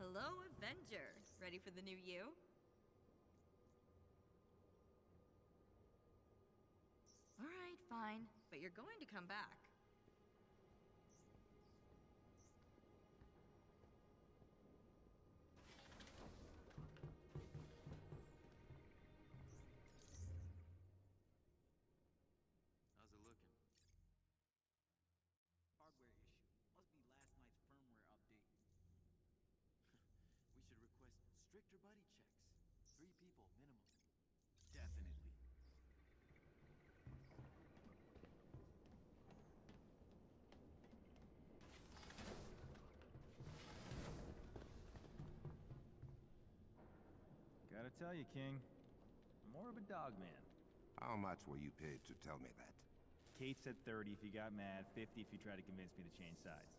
Hello, Avenger. Ready for the new you? Alright, fine. But you're going to come back. How's it looking? Hardware issue. Must be last night's firmware update. We should request stricter buddy checks. 3 people minimum. Definitely. Gotta tell you, King, I'm more of a dog man. How much were you paid to tell me that? Kate said 30 if you got mad, 50 if you tried to convince me to change sides.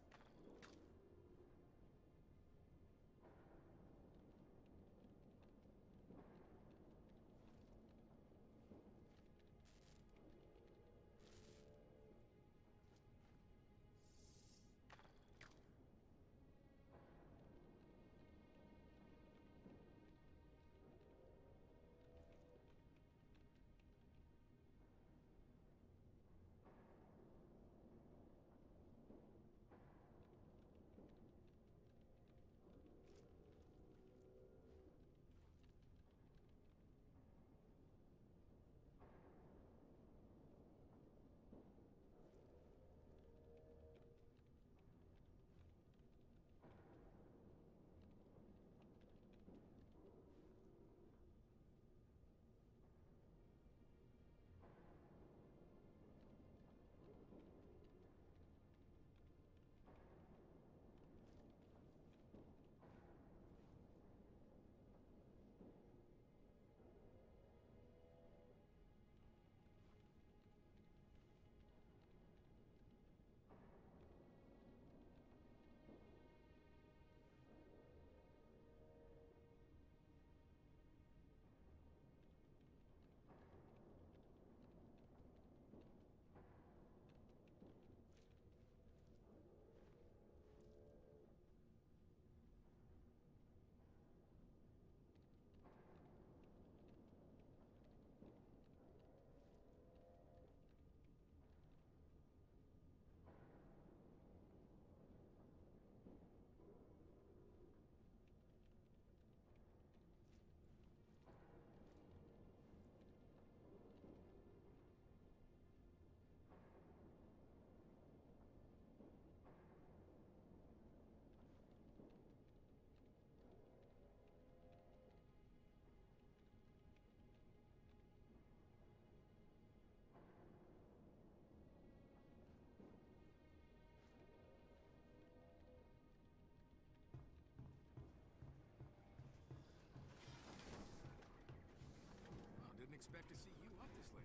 Didn't expect to see you up this late.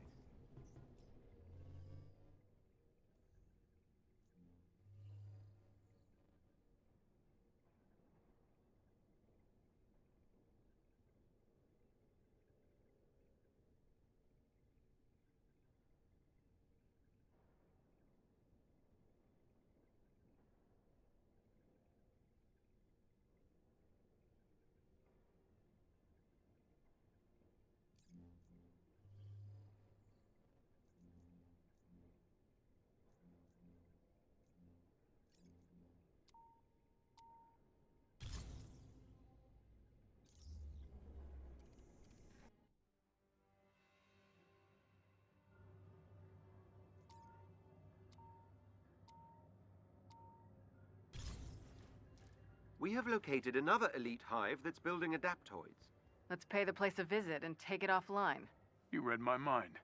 We have located another elite hive that's building adaptoids. Let's pay the place a visit and take it offline. You read my mind.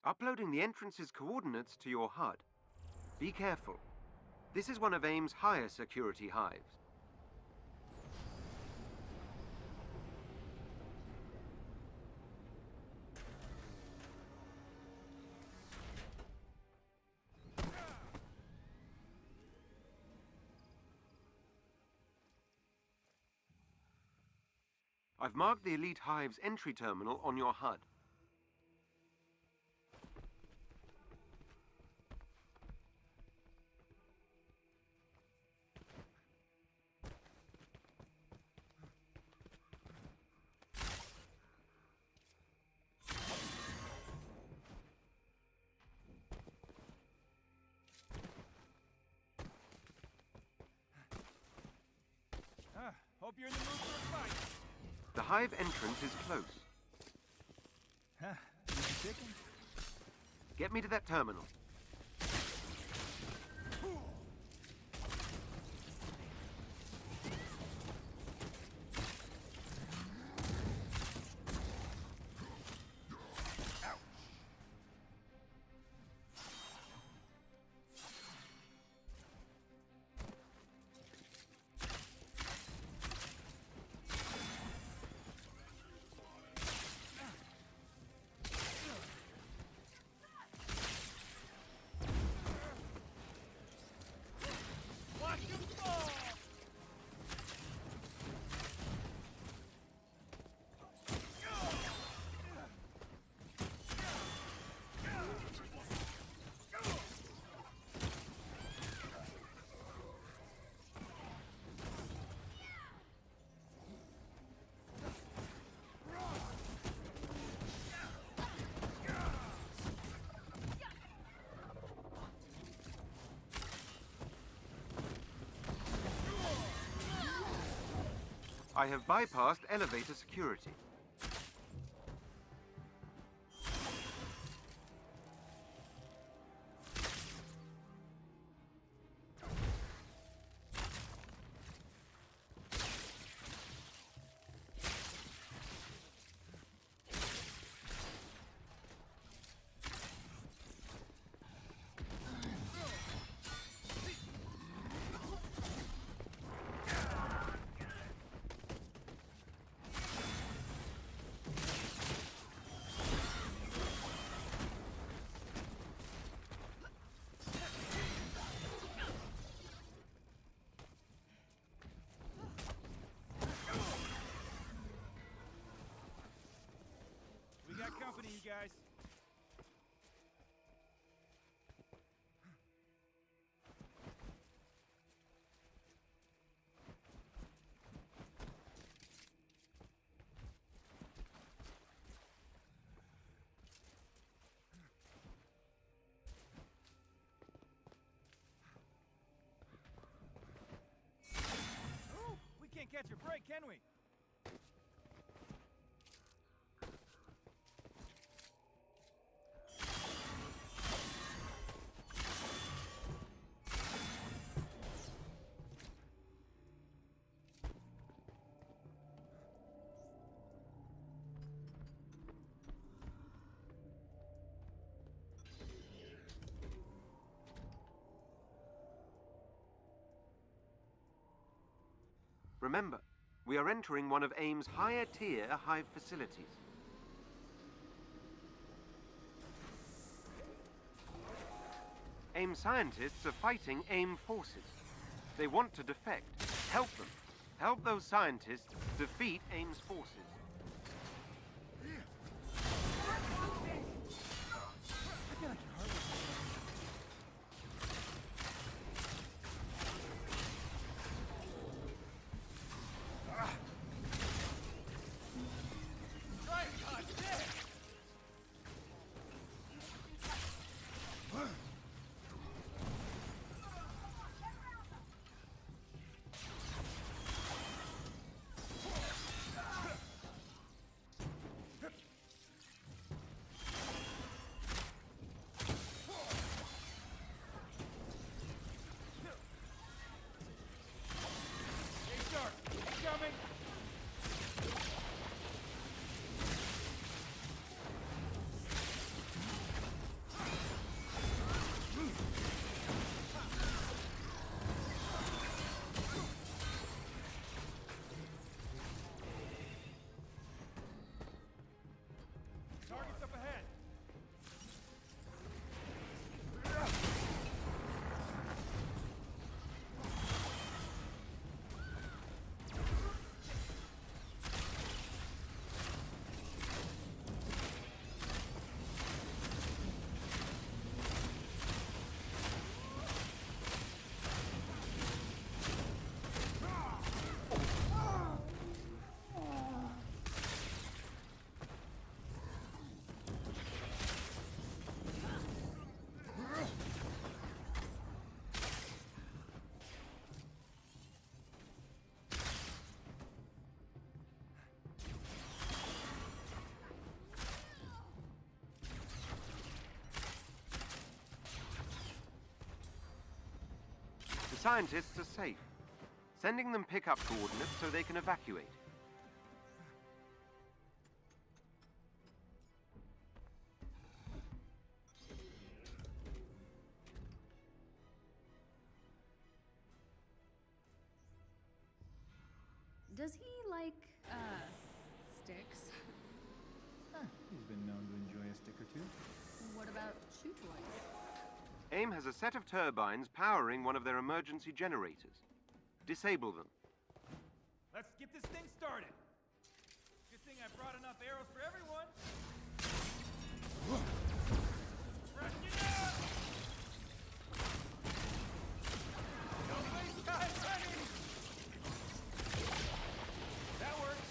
Uploading the entrance's coordinates to your HUD. Be careful. This is one of AIM's higher security hives. I've marked the Elite Hive's entry terminal on your HUD. Hope you're in the mood for a fight. The Hive entrance is close. Huh? Easy chicken? Get me to that terminal. I have bypassed elevator security. We got company, you guys. Ooh, we can't catch a break, can we? Remember, we are entering one of AIM's higher-tier Hive facilities. AIM scientists are fighting AIM forces. They want to defect. Help them. Help those scientists defeat AIM's forces. scientists are safe. Sending them pickup coordinates so they can evacuate. Does he like, sticks? Huh, he's been known to enjoy a stick or two. What about chew toys? AIM has a set of turbines powering one of their emergency generators. Disable them. Let's get this thing started. Good thing I brought enough arrows for everyone. Rushing it out! Don't waste time running! That works.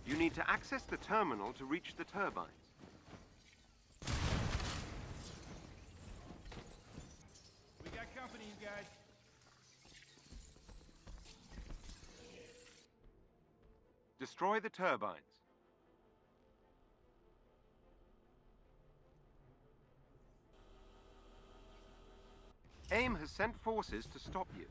You need to access the terminal to reach the turbines. We got company, you guys. Destroy the turbines. AIM has sent forces to stop you.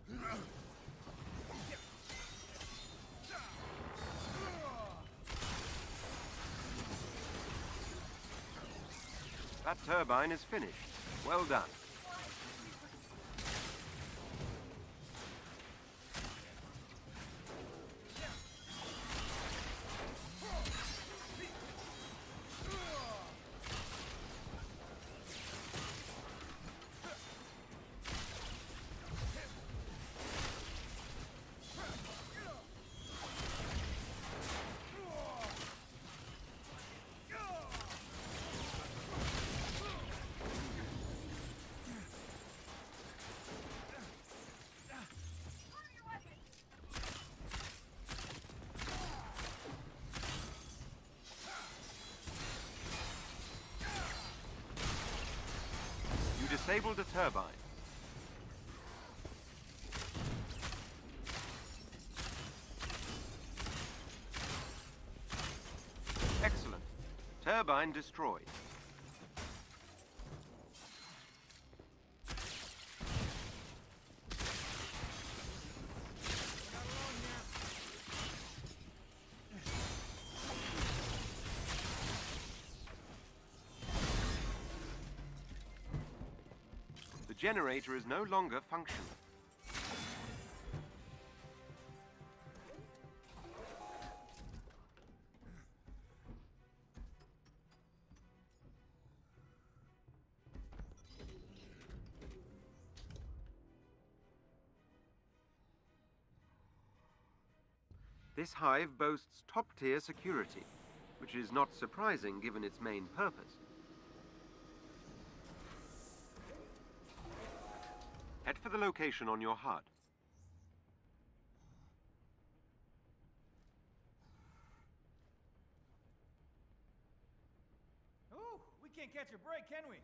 That turbine is finished. Well done. Disabled a turbine. Excellent. Turbine destroyed. The generator is no longer functional. This hive boasts top-tier security, which is not surprising given its main purpose. Head for the location on your HUD. Ooh, we can't catch a break, can we?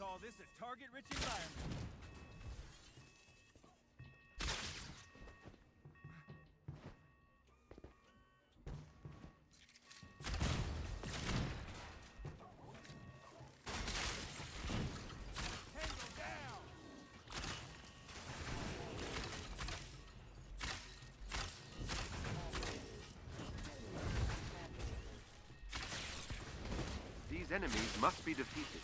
call this a target-rich environment. These enemies must be defeated.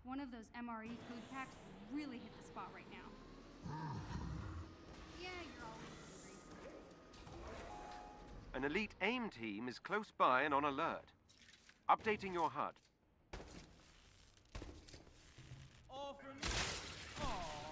One of those MRE food packs really hit the spot right now. Yeah, you're always hungry. An elite AIM team is close by and on alert. Updating your HUD. All for me? Aww.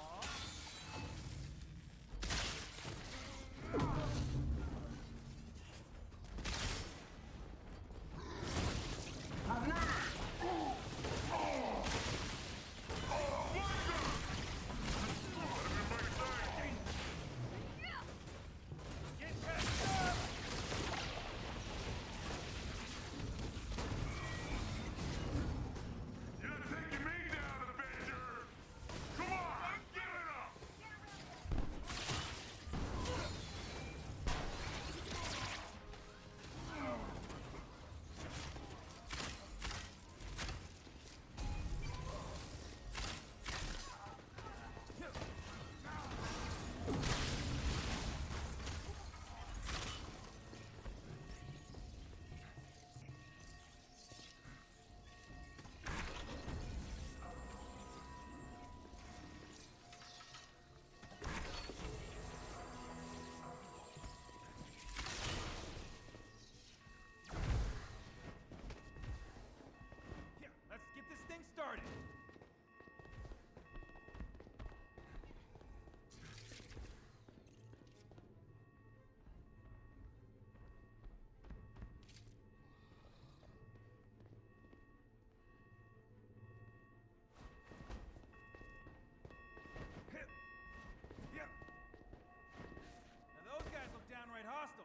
Started. Now those guys look downright hostile.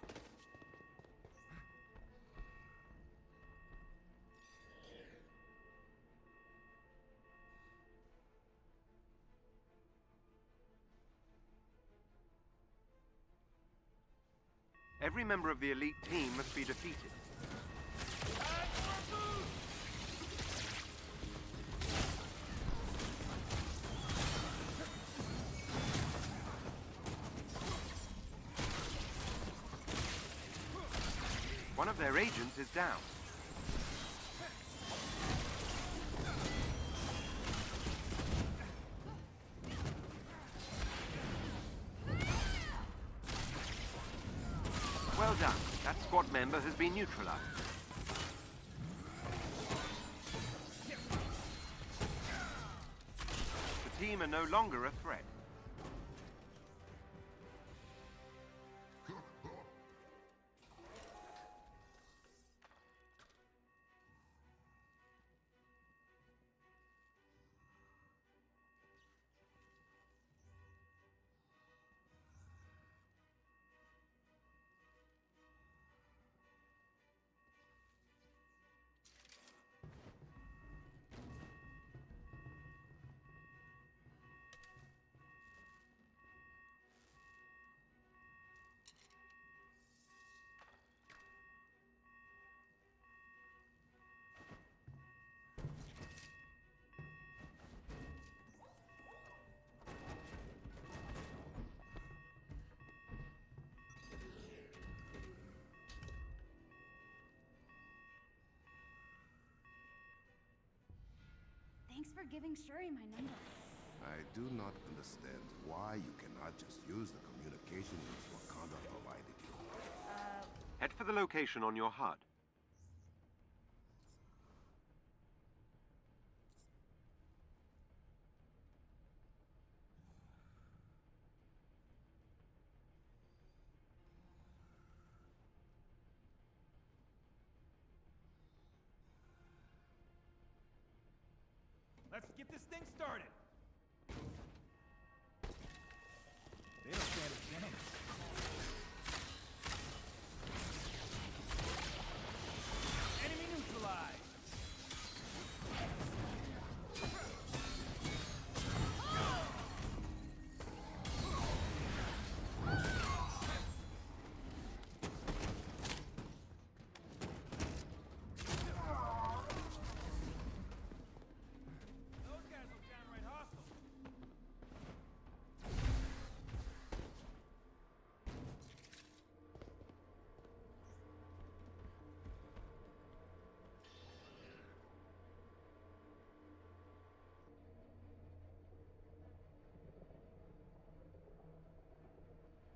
Every member of the elite team must be defeated. One of their agents is down. Well done. That squad member has been neutralized. The team are no longer a threat. Thanks for giving Shuri my number. I do not understand why you cannot just use the communication links Wakanda provided you. Head for the location on your HUD. Let's get this thing started. They don't stand a chance. Enemy neutralized. Those guys look downright hostile.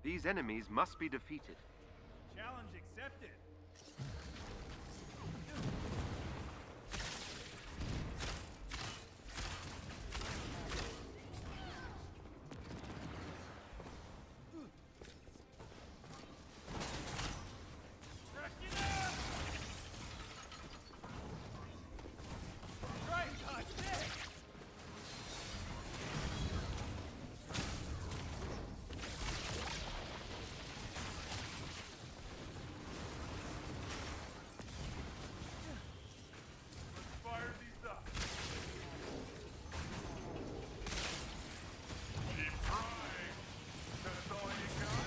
These enemies must be defeated. Challenge accepted. Right, dodge this. Let's fire these up. Keep trying. That's all you got?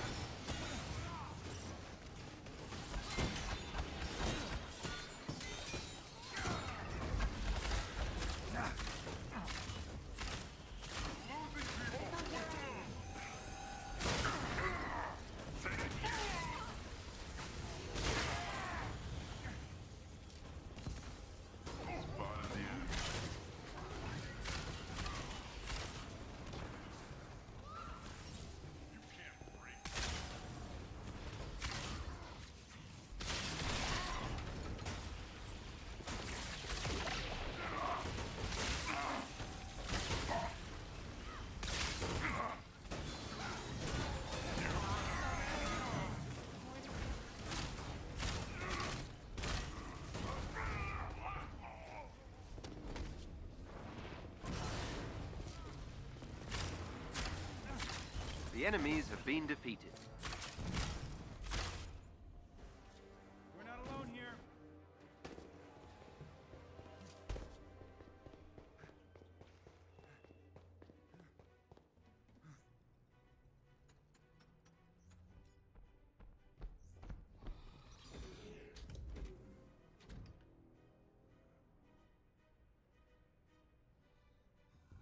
The enemies have been defeated. We're not alone here.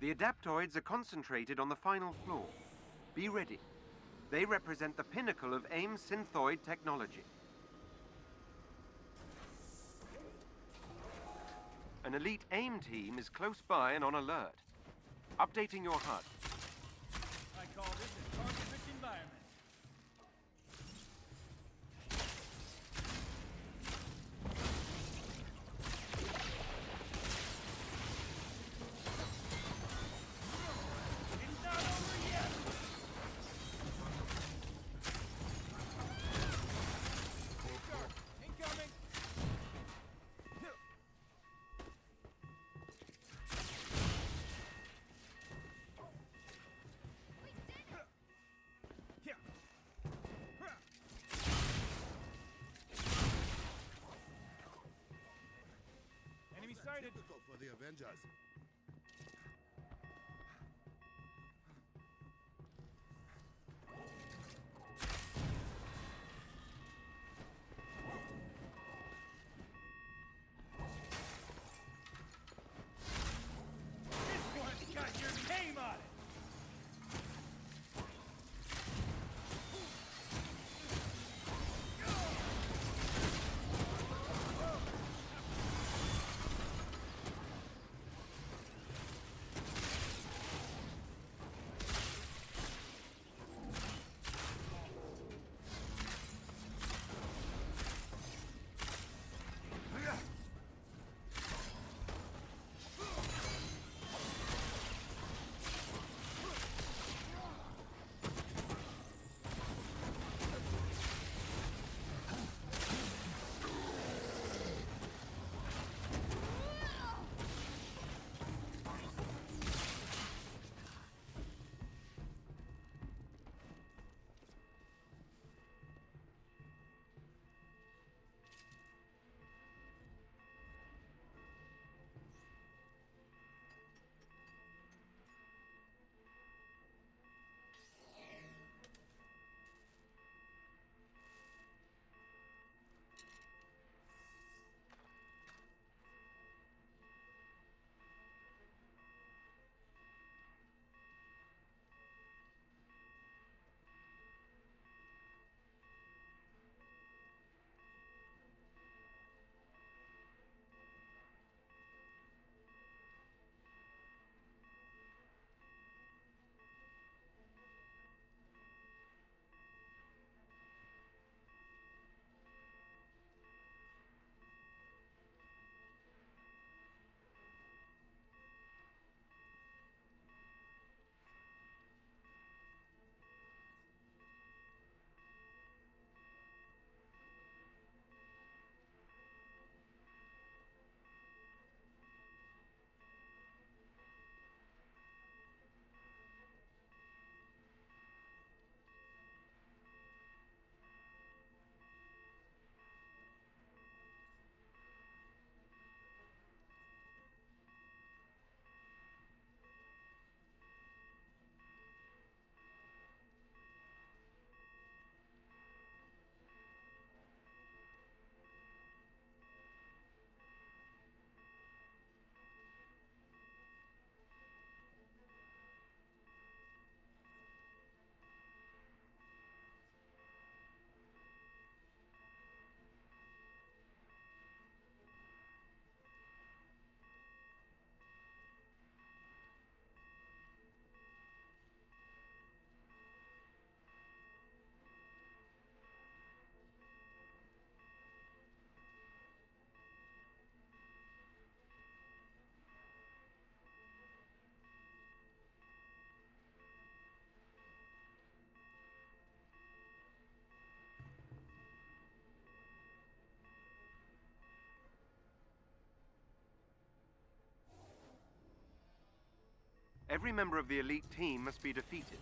The adaptoids are concentrated on the final floor. Be ready. They represent the pinnacle of AIM synthoid technology. An elite AIM team is close by and on alert. Updating your HUD. I call this a target-rich environment. It's not over yet! Shark, incoming! Here. Enemy sighted! Typical for the Avengers. This one's got your name on it! Every member of the elite team must be defeated.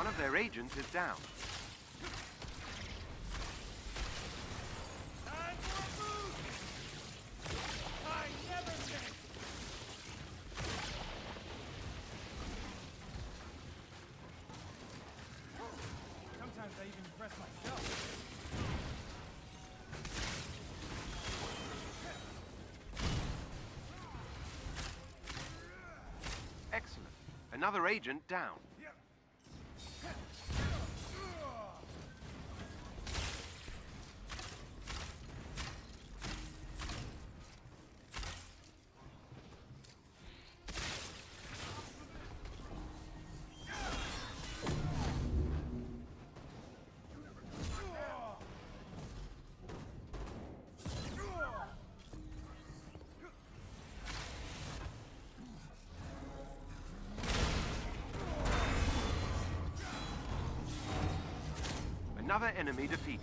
One of their agents is down. Time for a boost! I never miss! Sometimes I even impress myself. Excellent. Another agent down. Another enemy defeated.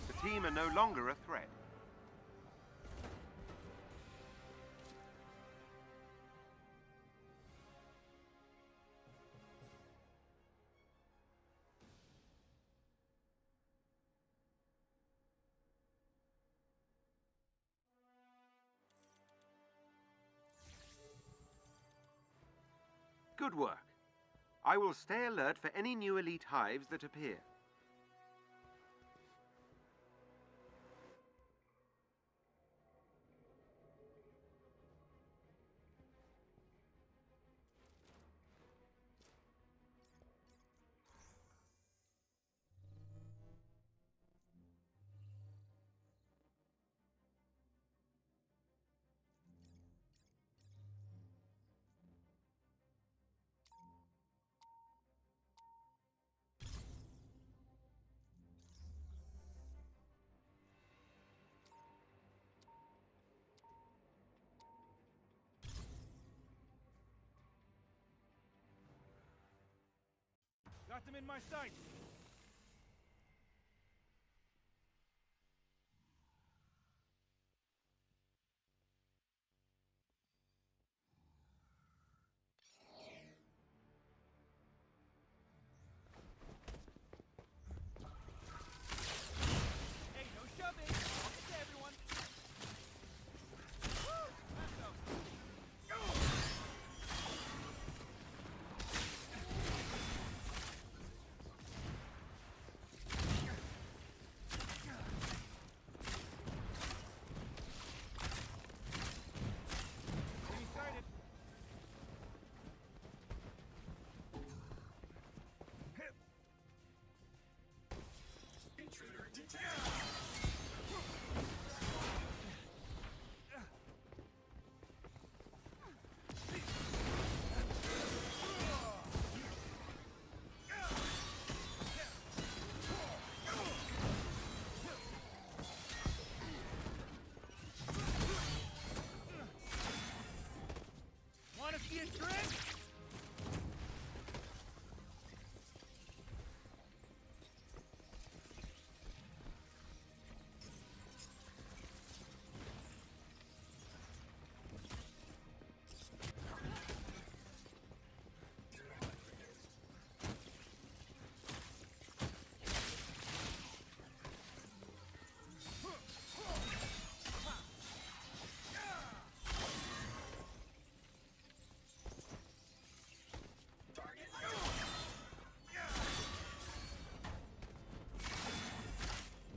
The team are no longer a threat. Good work. I will stay alert for any new elite hives that appear. Got them in my sights. Hey, no shoving. Okay, everyone. Woo! Let's go. Enemy sighted. Intruder detected. Wanna see a trick?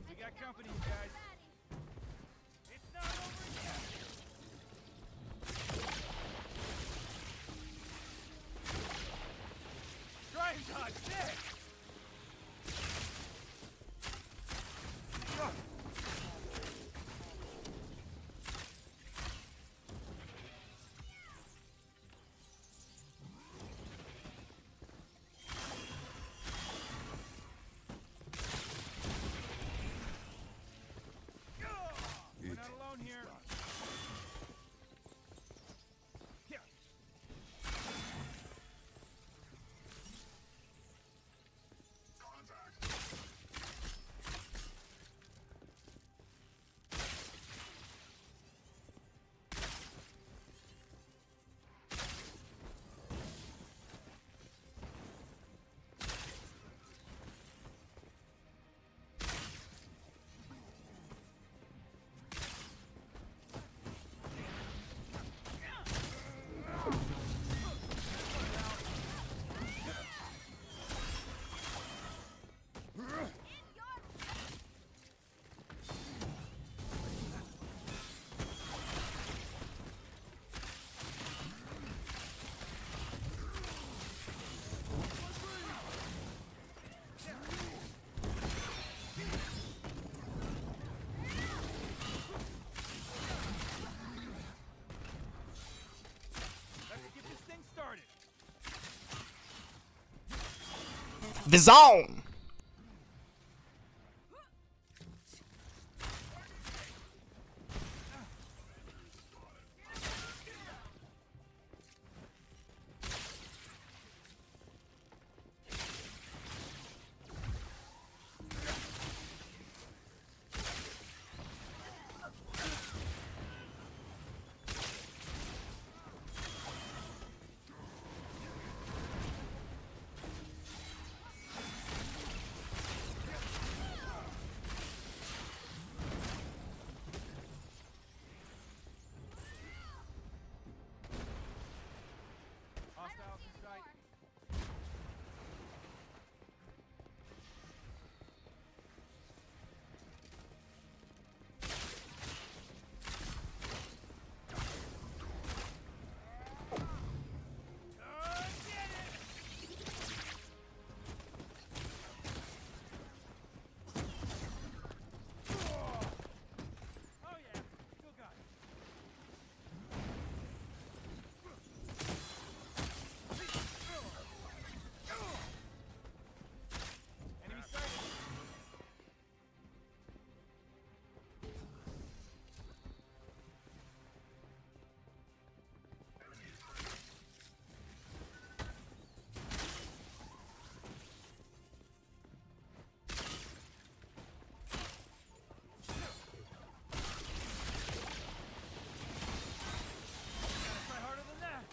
We got company, you guys. It's not over yet. Try and dodge this. We're not alone here. Yeah. The zone. Hostiles in sight. Oh yeah, still got it. Enemy sighted. Gotta try harder than that.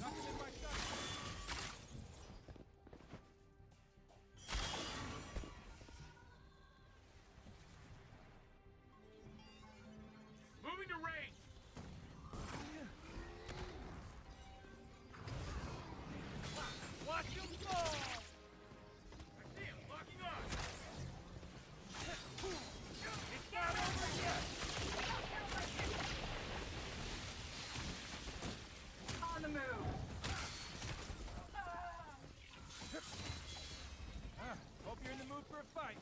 Knock him in my sight. Moving to range. Watch him fall! I see him. Locking on. It's not over yet! On the move. Hope you're in the mood for a fight.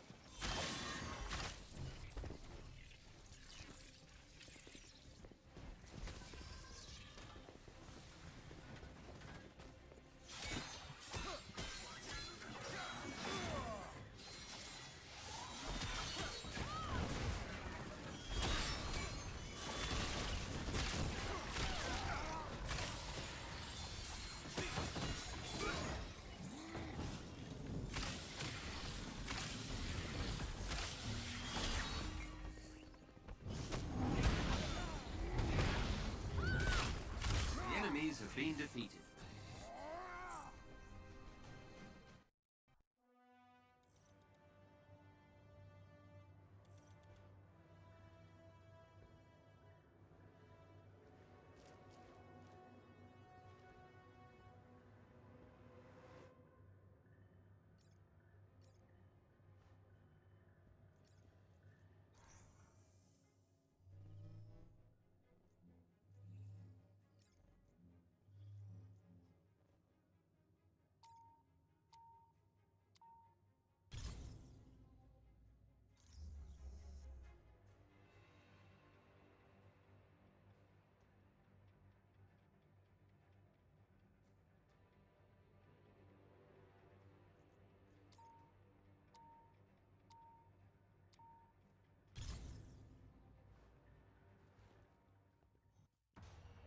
The enemies have been defeated.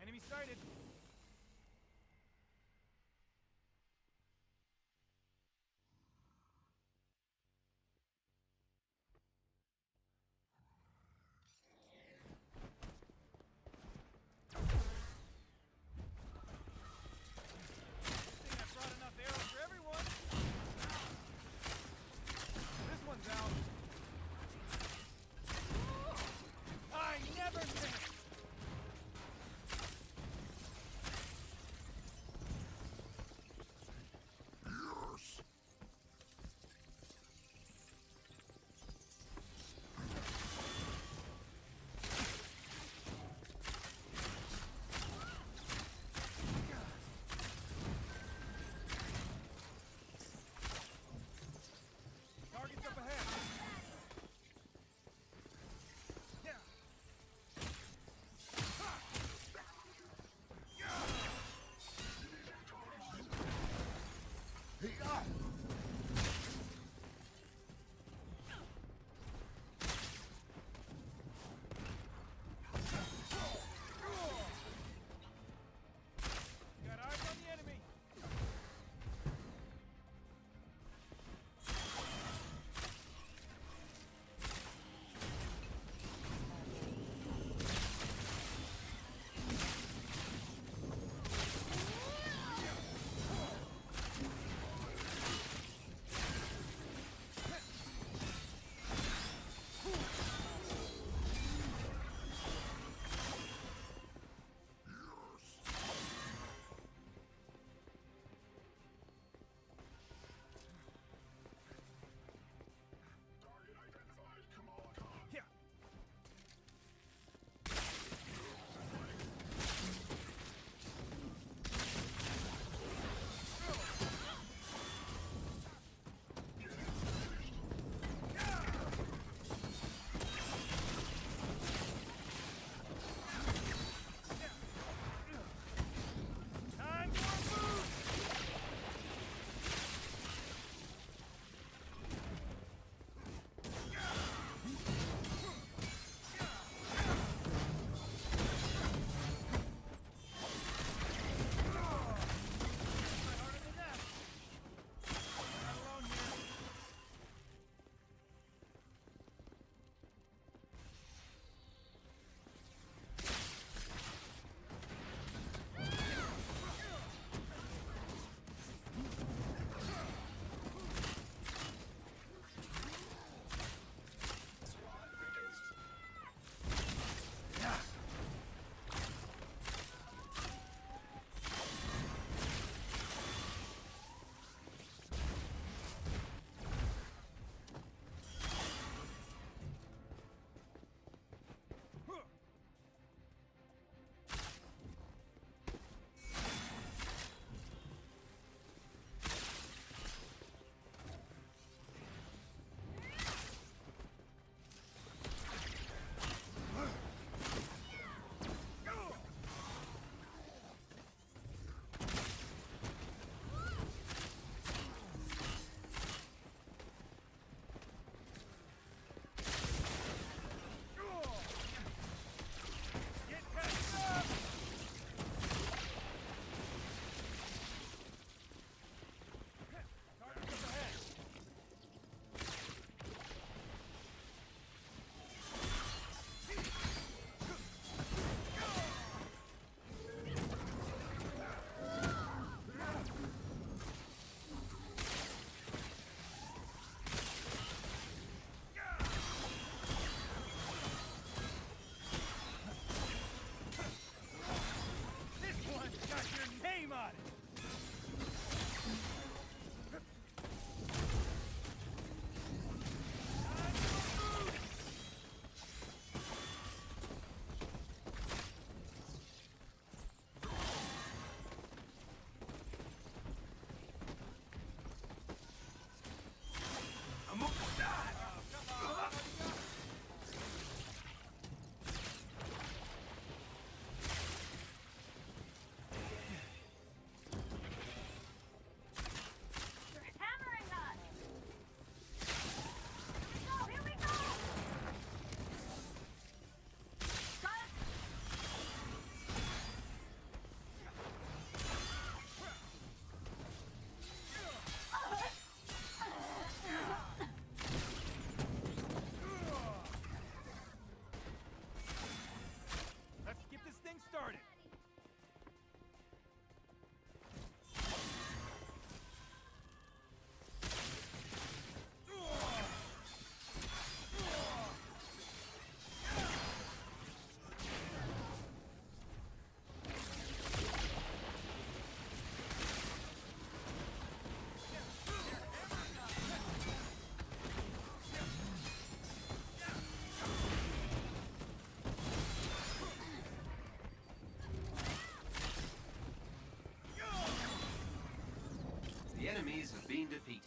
Enemy sighted. Think I brought enough arrows for everyone. This one's out. I never miss. defeated.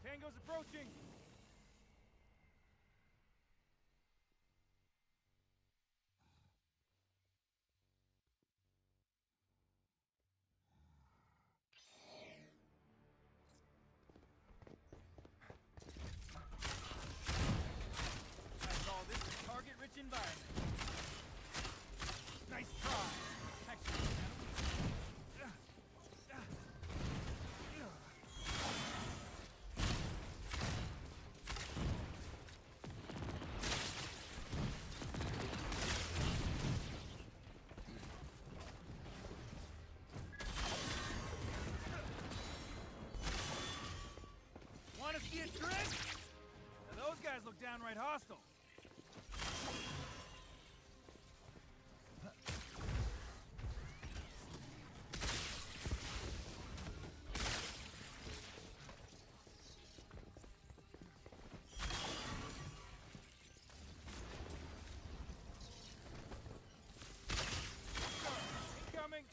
Tango's approaching! I call this a target-rich environment. Nice try. Actually, wanna see a trick? Now those guys look downright hostile. Incoming!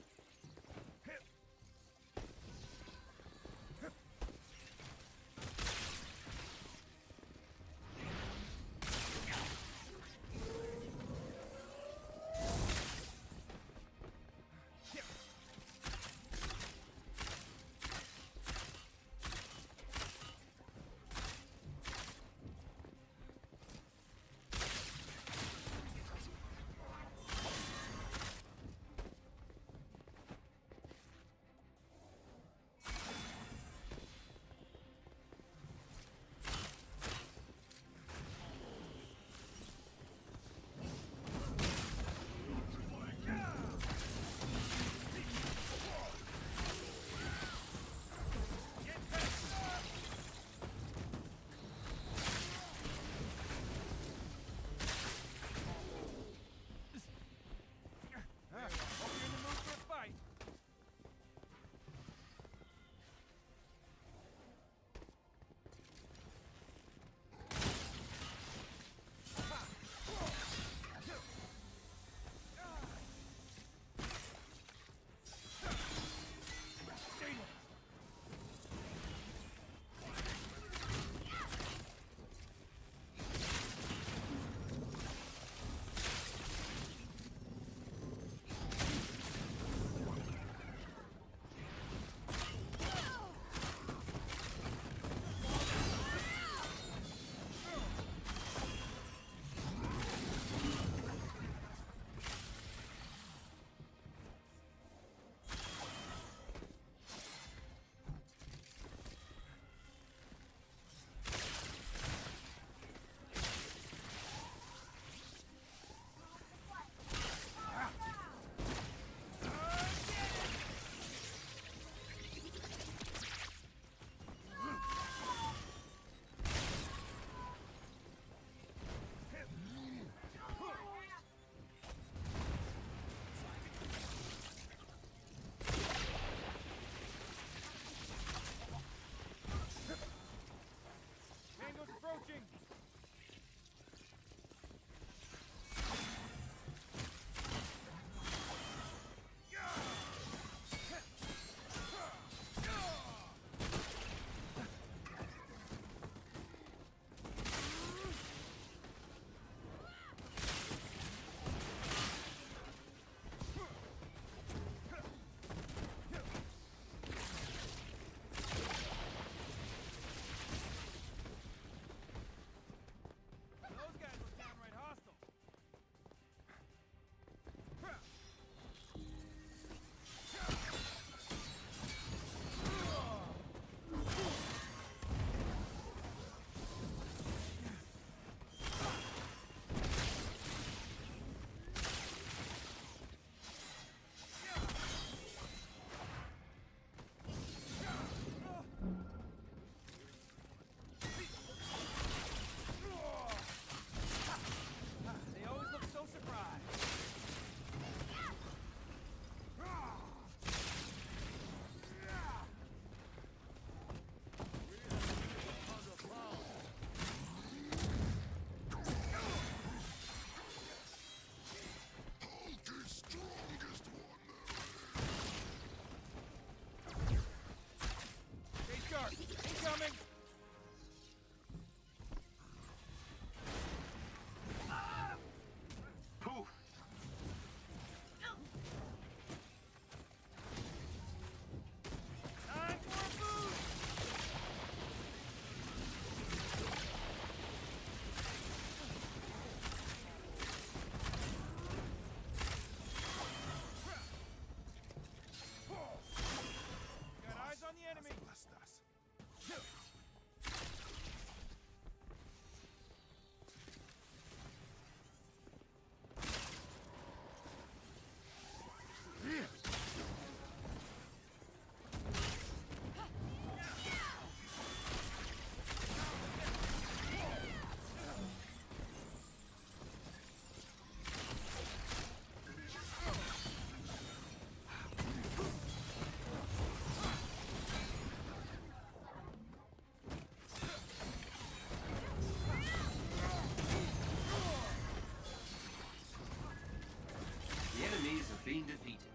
being defeated.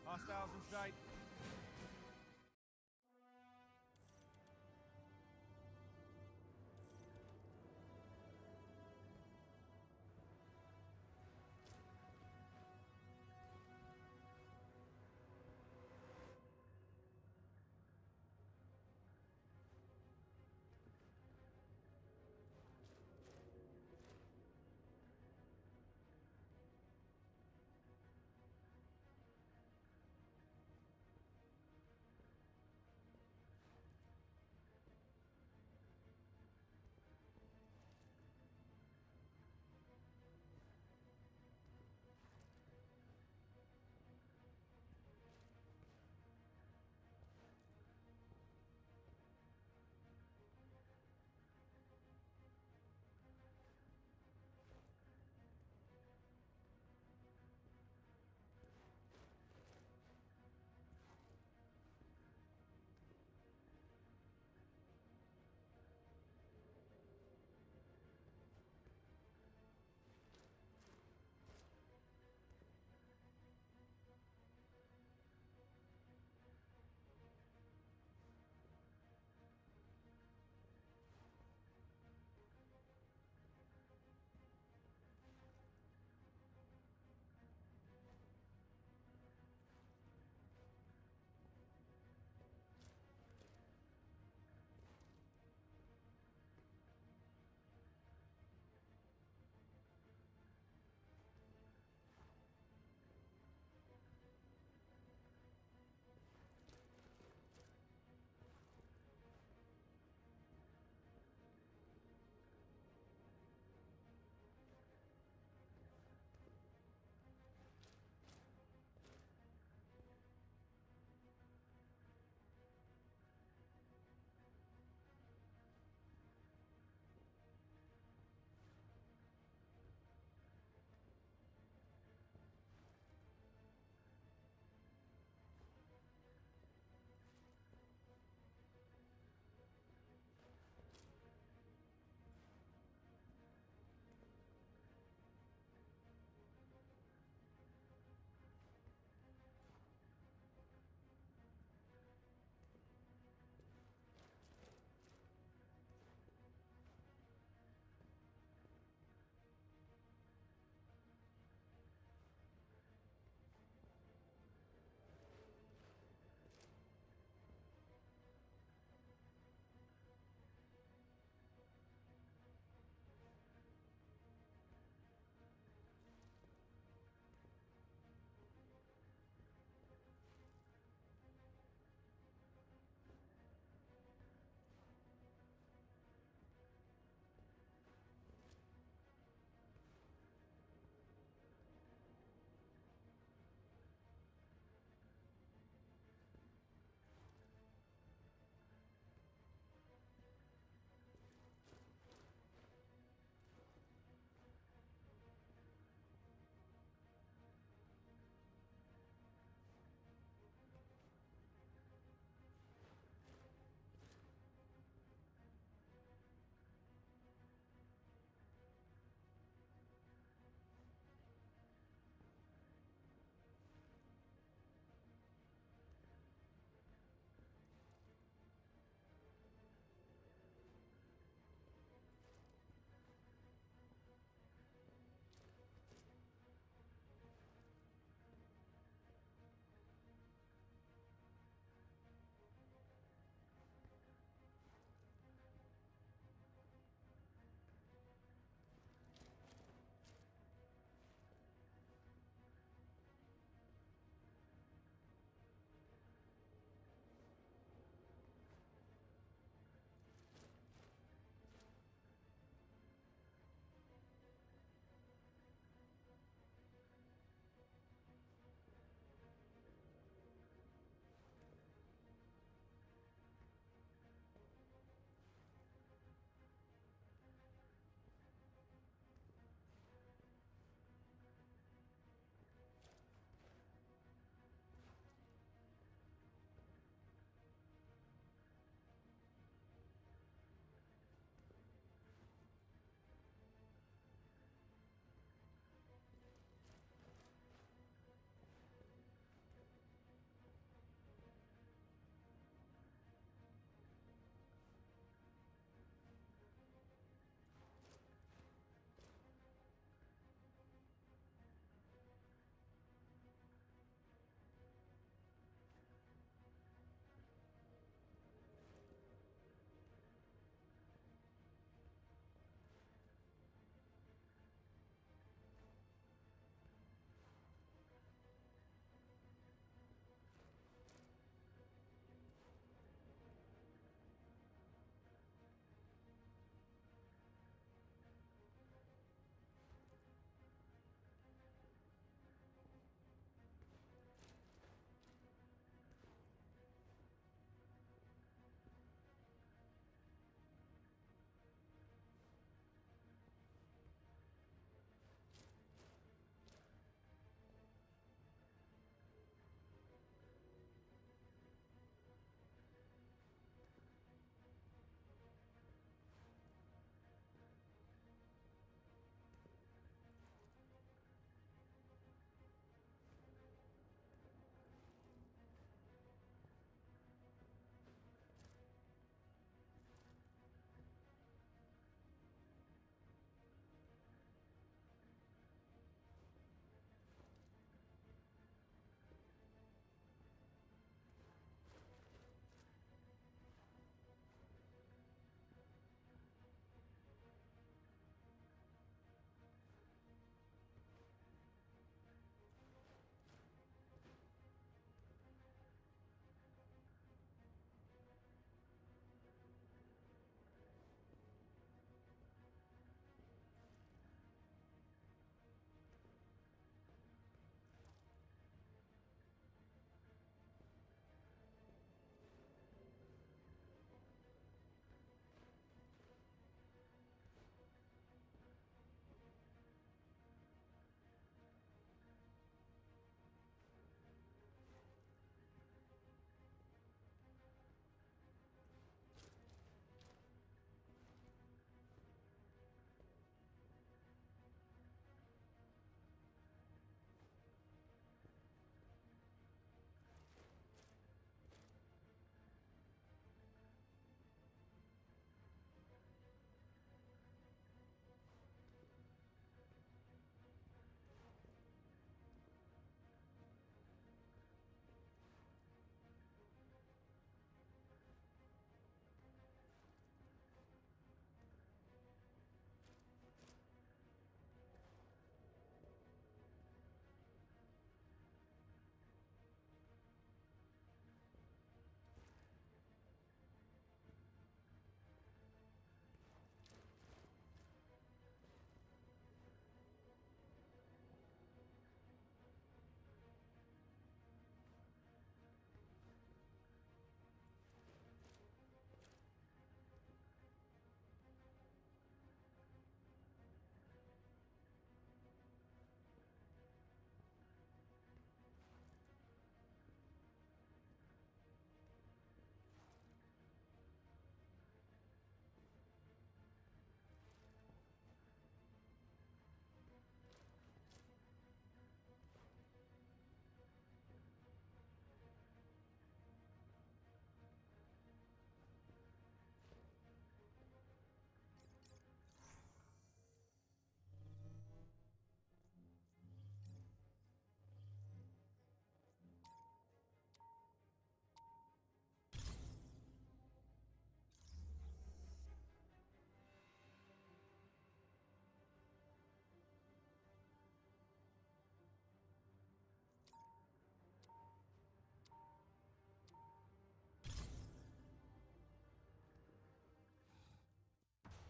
Hostiles in sight.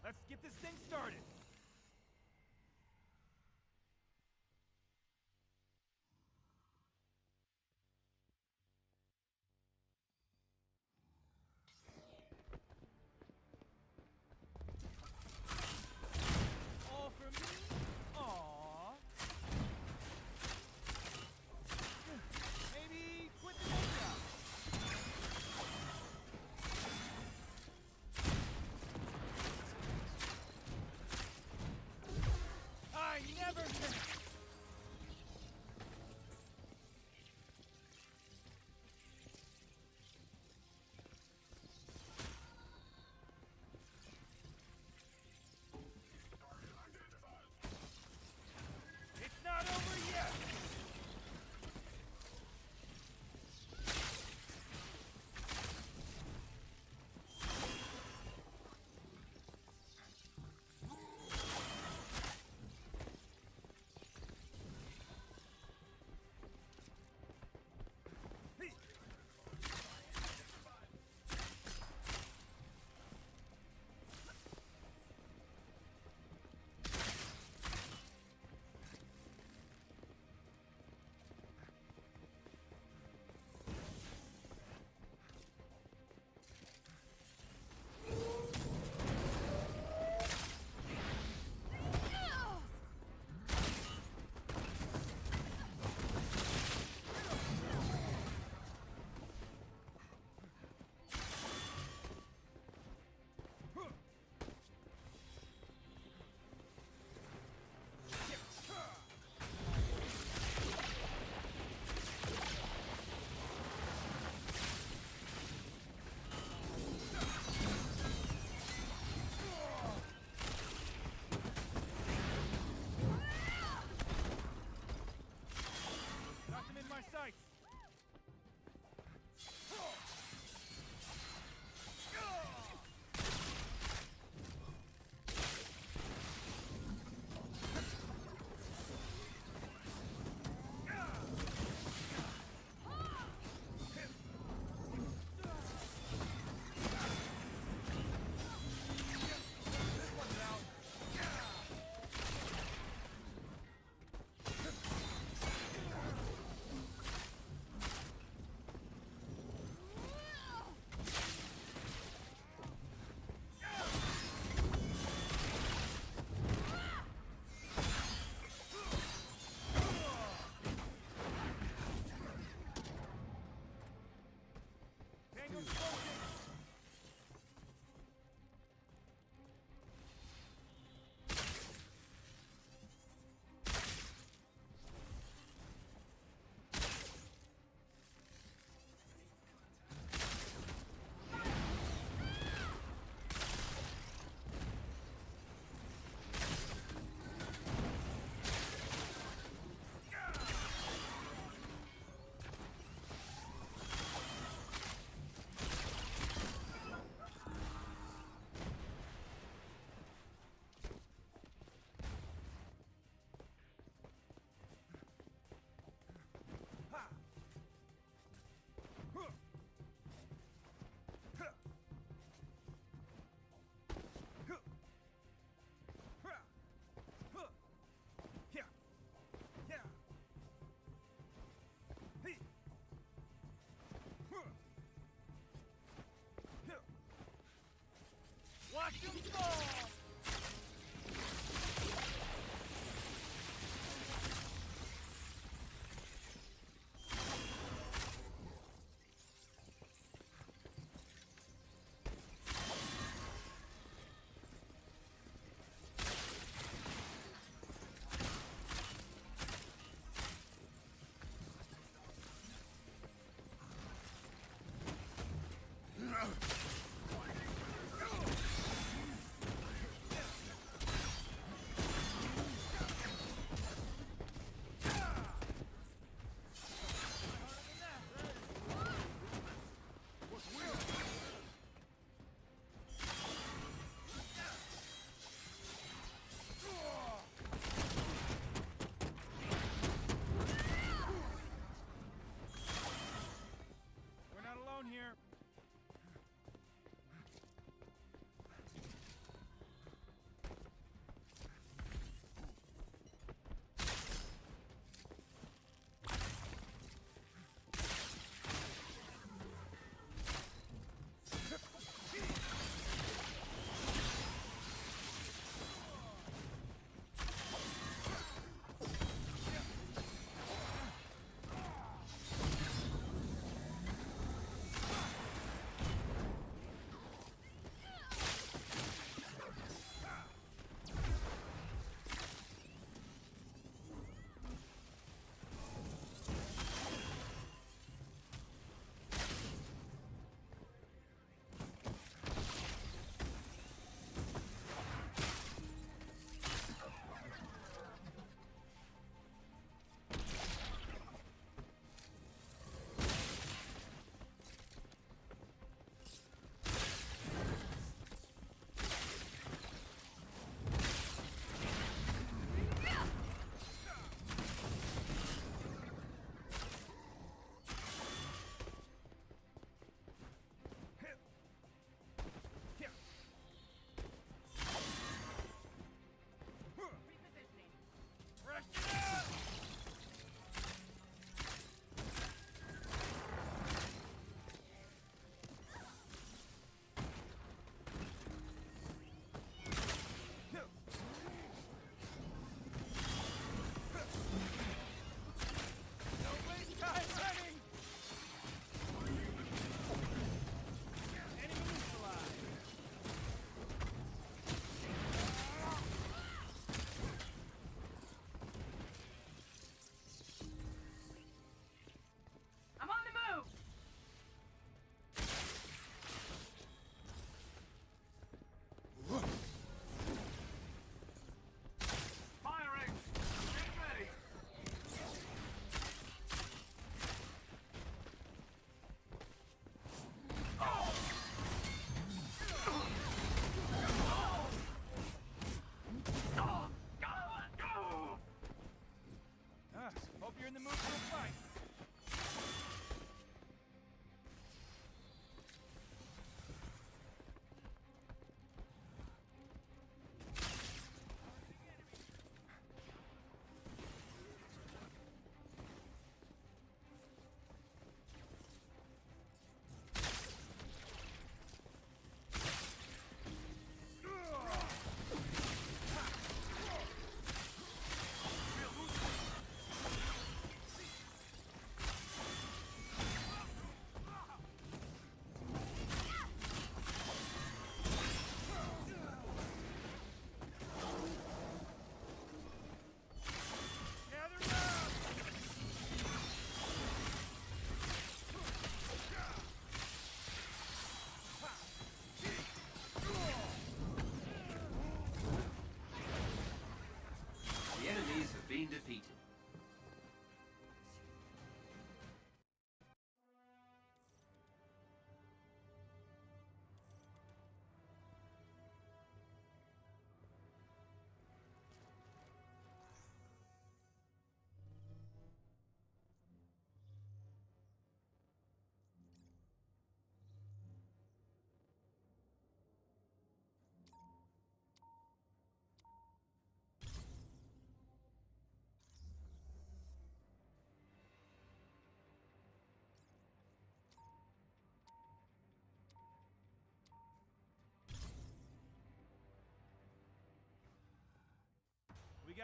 Let's get this thing started. All for me? Aww. Maybe quit the day job.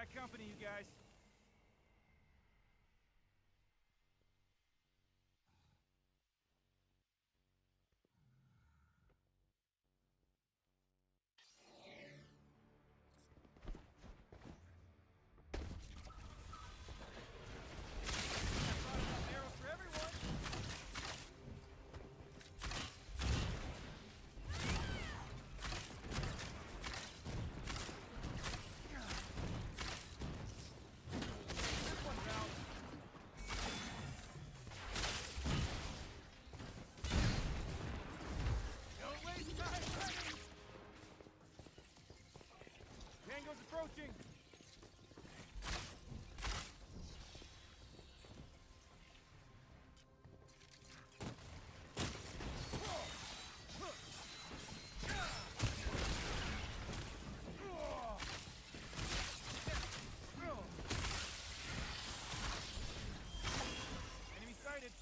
got company, you guys. Tango's approaching! Enemy sighted!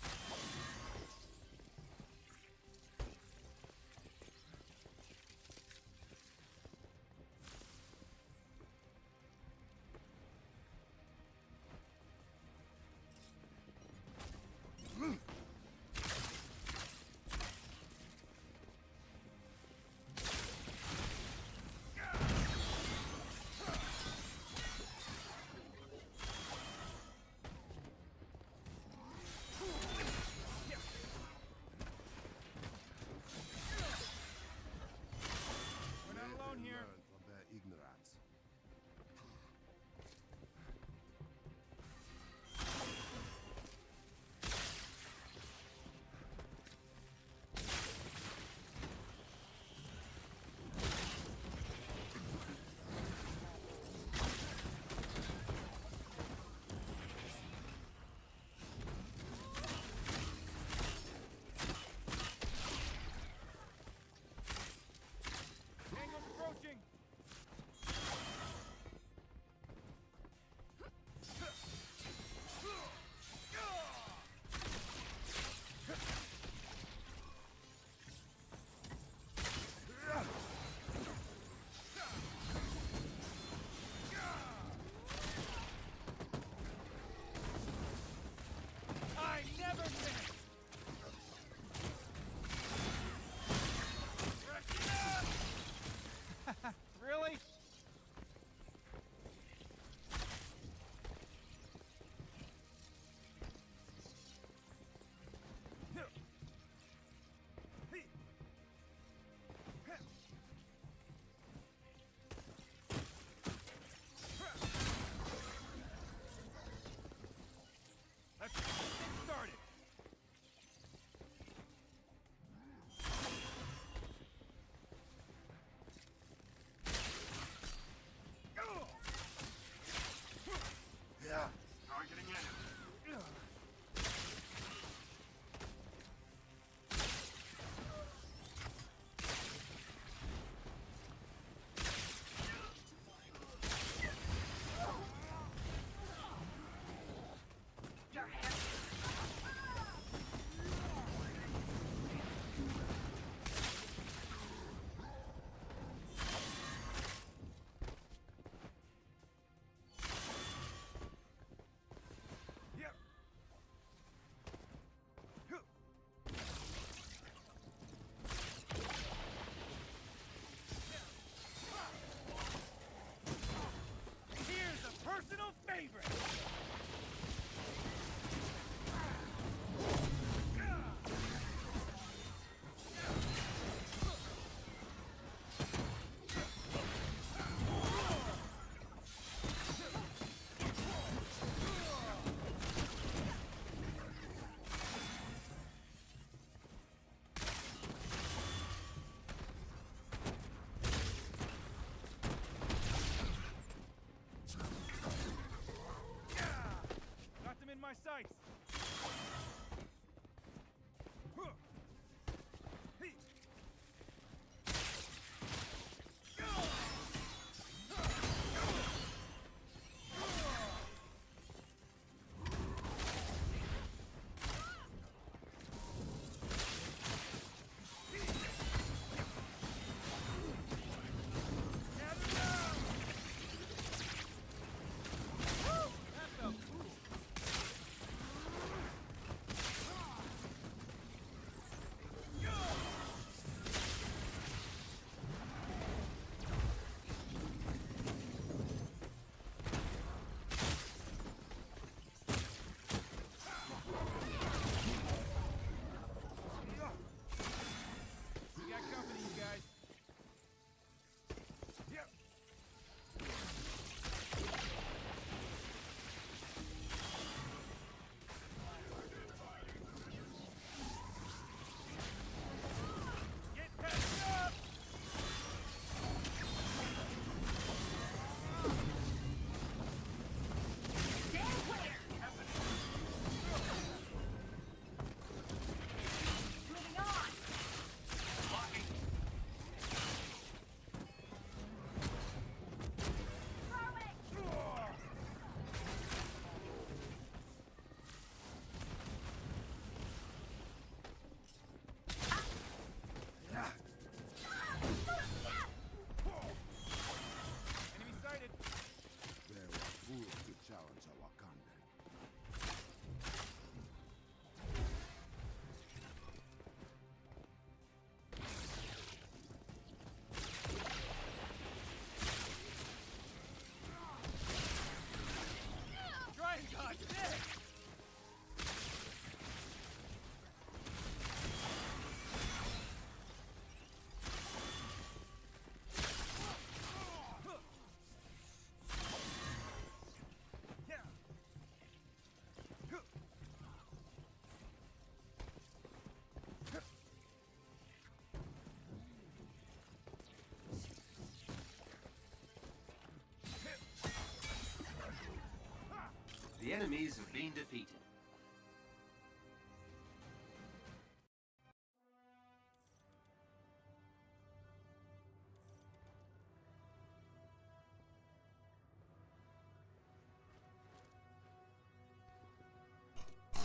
The enemies have been defeated.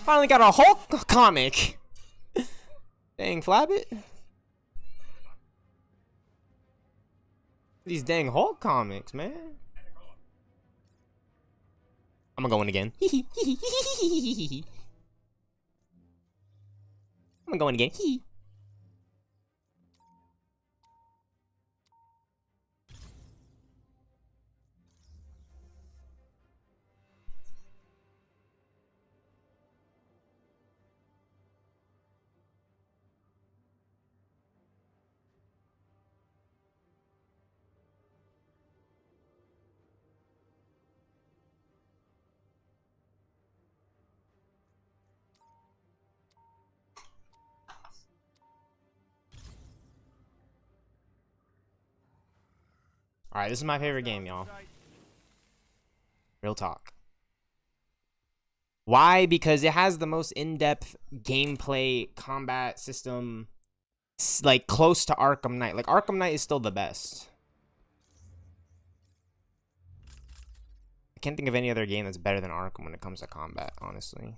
Finally got a Hulk comic. Dang, Flabbit. These dang Hulk comics, man. I'm gonna go in again. I'm gonna go in again. Alright, this is my favorite game, y'all. Real talk. Why? Because it has the most in-depth gameplay combat system, like, close to Arkham Knight. Like, Arkham Knight is still the best. I can't think of any other game that's better than Arkham when it comes to combat, honestly.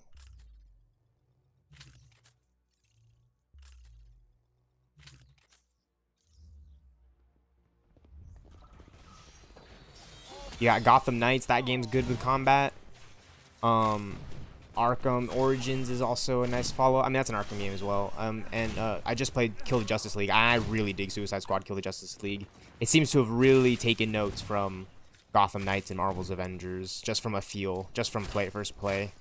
You got Gotham Knights. That game's good with combat. Arkham Origins is also a nice follow. I mean, that's an Arkham game as well. I just played Kill the Justice League. I really dig Suicide Squad Kill the Justice League. It seems to have really taken notes from Gotham Knights and Marvel's Avengers, just from a feel, just from first play.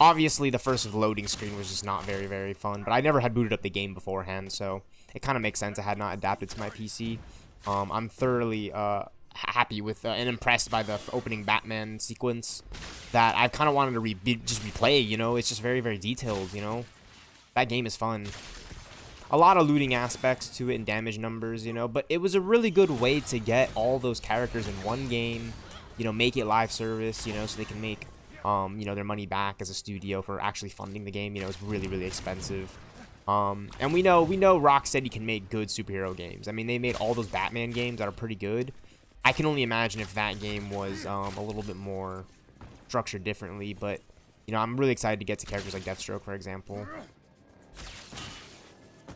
Obviously, the first loading screen was just not very, very fun, but I never had booted up the game beforehand, so it kind of makes sense. I had not adapted to my PC. I'm thoroughly happy with and impressed by the opening Batman sequence that I kind of wanted to just replay, you know. It's just very, very detailed, you know. That game is fun. A lot of looting aspects to it and damage numbers, you know, but it was a really good way to get all those characters in one game, you know, make it live service, you know, so they can make you know, their money back as a studio for actually funding the game. You know, it's really, really expensive. And we know Rocksteady can make good superhero games. I mean, they made all those Batman games that are pretty good. I can only imagine if that game was a little bit more structured differently, but, you know, I'm really excited to get to characters like Deathstroke, for example.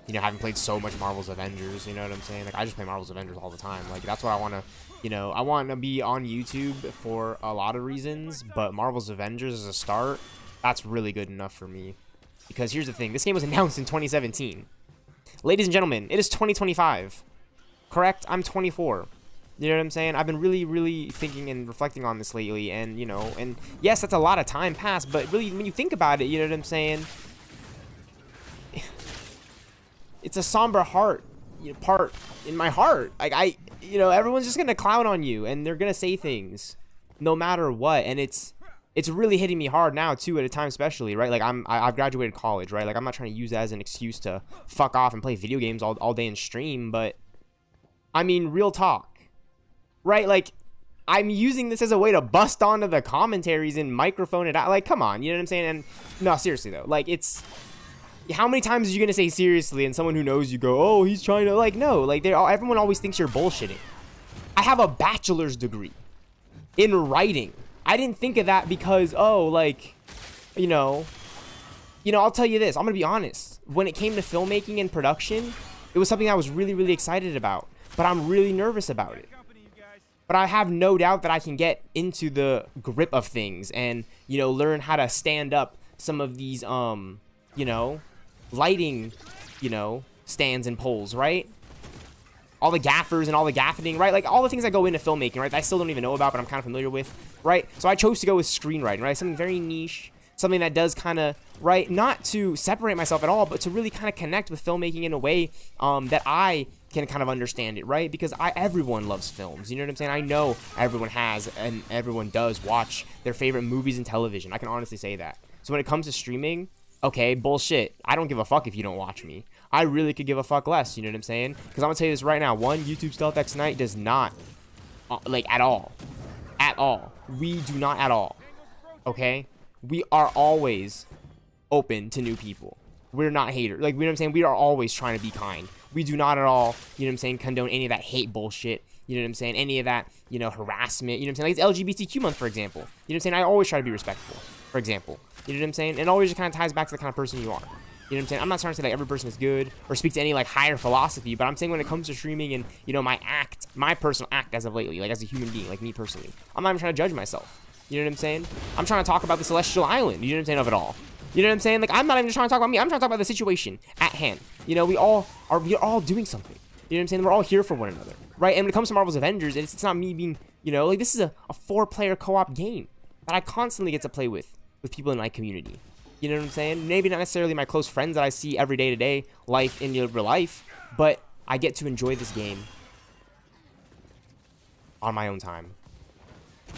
You know, having played so much Marvel's Avengers, you know what I'm saying? Like, I just play Marvel's Avengers all the time. Like, that's what I want to, you know, I want to be on YouTube for a lot of reasons, but Marvel's Avengers as a start, that's really good enough for me. Because here's the thing, this game was announced in 2017. Ladies and gentlemen, it is 2025. Correct? I'm 24. You know what I'm saying? I've been really, really thinking and reflecting on this lately, and, you know, and yes, that's a lot of time passed, but really, when you think about it, you know what I'm saying? It's a somber part in my heart. Like, you know, everyone's just gonna clown on you, and they're gonna say things no matter what, and it's really hitting me hard now too, at a time especially, right? Like, I've graduated college, right? Like, I'm not trying to use that as an excuse to fuck off and play video games all day and stream, but I mean, real talk, right? Like, I'm using this as a way to bust onto the commentaries and microphone it out. Like, come on, you know what I'm saying? And no, seriously though, like, it's, how many times are you gonna say seriously and someone who knows you go, oh, he's trying to, like, no, like, everyone always thinks you're bullshitting. I have a bachelor's degree in writing. I didn't think of that because, oh, like, you know, I'll tell you this, I'm gonna be honest. When it came to filmmaking and production, it was something I was really, really excited about, but I'm really nervous about it. But I have no doubt that I can get into the grip of things and, you know, learn how to stand up some of these, you know, lighting, you know, stands and poles, right? All the gaffers and all the gaffeting, right? Like, all the things that go into filmmaking, right? That I still don't even know about, but I'm kind of familiar with, right? So I chose to go with screenwriting, right? Something very niche, something that does kind of, right? Not to separate myself at all, but to really kind of connect with filmmaking in a way that I can kind of understand it, right? Because everyone loves films, you know what I'm saying? I know everyone has and everyone does watch their favorite movies and television. I can honestly say that. So when it comes to streaming, okay, bullshit. I don't give a fuck if you don't watch me. I really could give a fuck less, you know what I'm saying? Because I'm going to tell you this right now. One, YouTube stealthxknight does not, like, at all. At all. We do not at all. Okay? we are always open to new people. We're not haters. Like, you know what I'm saying? We are always trying to be kind. We do not at all, you know what I'm saying, condone any of that hate bullshit. You know what I'm saying? Any of that, you know, harassment. You know what I'm saying? Like, it's LGBTQ month, for example. You know what I'm saying? I always try to be respectful, for example. You know what I'm saying? And it always just kind of ties back to the kind of person you are. You know what I'm saying? I'm not trying to say like every person is good or speak to any like higher philosophy, but I'm saying when it comes to streaming and, you know, my personal act as of lately, like as a human being, like me personally, I'm not even trying to judge myself. You know what I'm saying? I'm trying to talk about the celestial island. You know what I'm saying? Of it all. You know what I'm saying? Like, I'm not even trying to talk about me. I'm trying to talk about the situation at hand. You know, we're all doing something. You know what I'm saying? We're all here for one another, right? And when it comes to Marvel's Avengers, it's not me being, you know, like, this is a 4-player co-op game that I constantly get to play with people in my community. You know what I'm saying? Maybe not necessarily my close friends that I see every day-to-day life in real life, but I get to enjoy this game on my own time.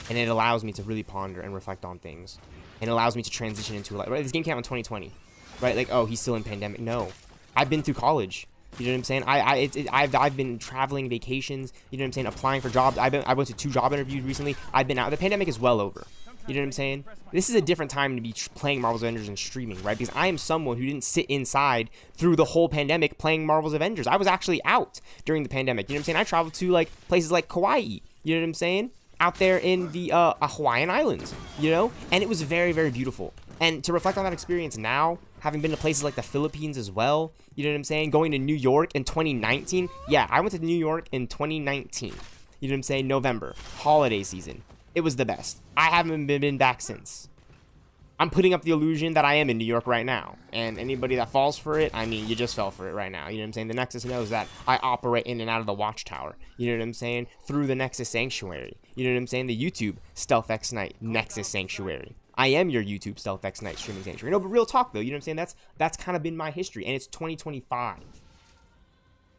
And it allows me to really ponder and reflect on things. And it allows me to transition into, like, right, this game came out in 2020, right? Like, oh, he's still in pandemic. No, I've been through college. You know what I'm saying? I've been traveling, vacations. You know what I'm saying? Applying for jobs. I went to 2 job interviews recently. I've been out. The pandemic is well over. You know what I'm saying? This is a different time to be playing Marvel's Avengers and streaming, right? Because I am someone who didn't sit inside through the whole pandemic playing Marvel's Avengers. I was actually out during the pandemic. You know what I'm saying? I traveled to like places like Kauai. You know what I'm saying? Out there in the Hawaiian Islands, you know? And it was very, very beautiful. And to reflect on that experience now, having been to places like the Philippines as well, you know what I'm saying? Going to New York in 2019. Yeah, I went to New York in 2019. You know what I'm saying? November, holiday season. It was the best. I haven't been back since. I'm putting up the illusion that I am in New York right now. And anybody that falls for it, I mean, you just fell for it right now. You know what I'm saying? The Nexus knows that I operate in and out of the WatchTower. You know what I'm saying? Through the Nexus Sanctuary. You know what I'm saying? The YouTube stealthxknight Nexus Sanctuary. I am your YouTube stealthxknight streaming sanctuary. No, but real talk though. You know what I'm saying? That's kind of been my history. And it's 2025.